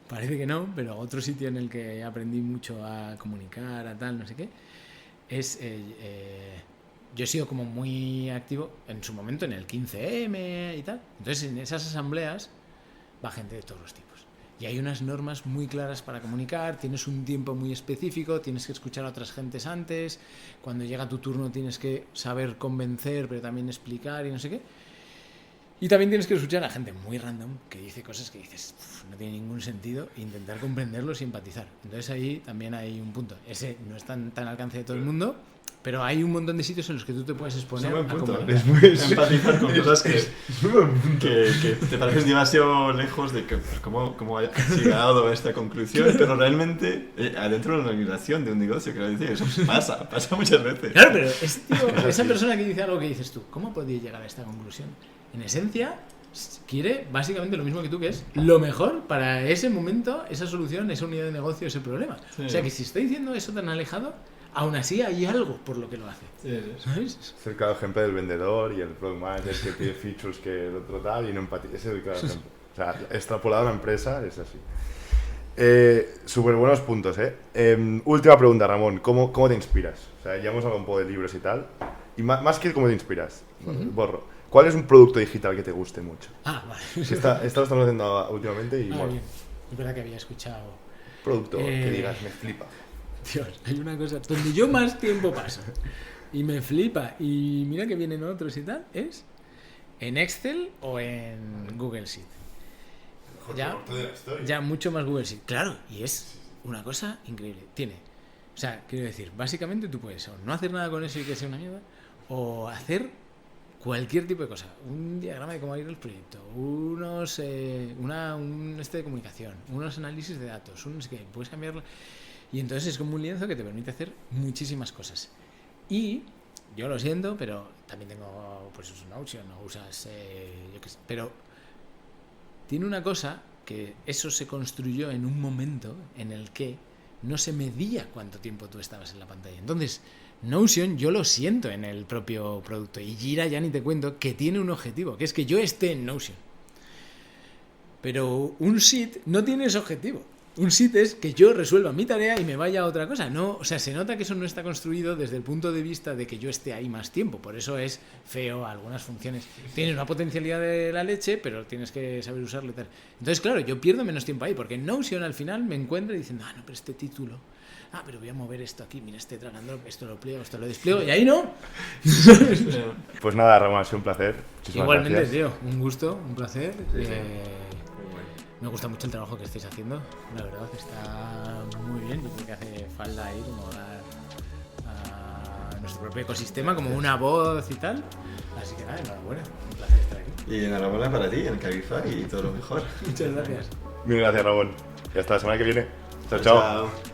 parece que no, pero otro sitio en el que aprendí mucho a comunicar, a tal, no sé qué, es... yo he sido como muy activo en su momento en el 15M y tal. Entonces en esas asambleas va gente de todos los tipos. Y hay unas normas muy claras para comunicar, tienes un tiempo muy específico, tienes que escuchar a otras gentes antes, cuando llega tu turno tienes que saber convencer, pero también explicar y no sé qué. Y también tienes que escuchar a gente muy random que dice cosas que dices, no tiene ningún sentido, e intentar comprenderlos y empatizar. Entonces ahí también hay un punto. Ese no es tan al alcance de todo el mundo, pero hay un montón de sitios en los que tú te puedes exponer a comunicar. Empatizar con cosas que te parecen demasiado lejos de que, cómo has llegado a esta conclusión, pero realmente adentro de una organización, de un negocio, quiero decir, eso pasa muchas veces. Claro, pero esa persona que dice algo que dices tú, ¿cómo podía llegar a esta conclusión? En esencia, quiere básicamente lo mismo que tú, que es lo mejor para ese momento, esa solución, esa unidad de negocio, ese problema. Sí. O sea que si estoy diciendo eso tan alejado, aún así hay algo por lo que lo hace. Sí. ¿Sabes? Es el claro ejemplo del vendedor y el product manager que tiene features que el otro tal y no empatiza. Ese es el claro ejemplo. O sea, extrapolado a una empresa es así. Súper buenos puntos, última pregunta, Ramón. ¿Cómo te inspiras? O sea, ya hemos hablado un poco de libros y tal. Y más que cómo te inspiras, borro. ¿Cuál es un producto digital que te guste mucho? Vale. Esto lo estamos haciendo últimamente y bueno. Bien. Es verdad que había escuchado... Producto que digas, me flipa. Dios, hay una cosa donde yo más tiempo paso y me flipa y mira que vienen otros y tal, es en Excel o en Google Sheet. Ya mucho más Google Sheet. Claro, y es una cosa increíble. O sea, quiero decir, básicamente tú puedes o no hacer nada con eso y que sea una mierda, o hacer cualquier tipo de cosa, un diagrama de cómo va a ir el proyecto, un de comunicación, unos análisis de datos, que puedes cambiarlo. Y entonces es como un lienzo que te permite hacer muchísimas cosas. Y yo lo siento, pero también tengo pues Notion, no usas, yo qué sé, pero tiene una cosa que eso se construyó en un momento en el que no se medía cuánto tiempo tú estabas en la pantalla. Entonces, Notion yo lo siento en el propio producto, y Jira ya ni te cuento, que tiene un objetivo, que es que yo esté en Notion. Pero un Sheet no tiene ese objetivo. Un Sheet es que yo resuelva mi tarea y me vaya a otra cosa. No, o sea, se nota que eso no está construido desde el punto de vista de que yo esté ahí más tiempo. Por eso es feo algunas funciones. Tiene una potencialidad de la leche, pero tienes que saber usarlo y tal. Entonces, claro, yo pierdo menos tiempo ahí, porque en Notion al final me encuentro diciendo, no, pero este título... pero voy a mover esto aquí, mira, este drag and drop, esto lo pliego, esto lo despliego, y ahí no. Pues nada, Ramón, ha sido un placer. Muchísimas Igualmente, gracias. tío, un gusto, un placer. Sí. Me gusta mucho el trabajo que estáis haciendo, la verdad, está muy bien. Yo creo que hace falta ahí como dar a nuestro propio ecosistema como una voz y tal. Así que nada, enhorabuena, un placer estar aquí. Y enhorabuena para ti, en Cabify, y todo lo mejor. Muchas gracias. Mil gracias, Ramón. Y hasta la semana que viene. Chao, Chao. chao.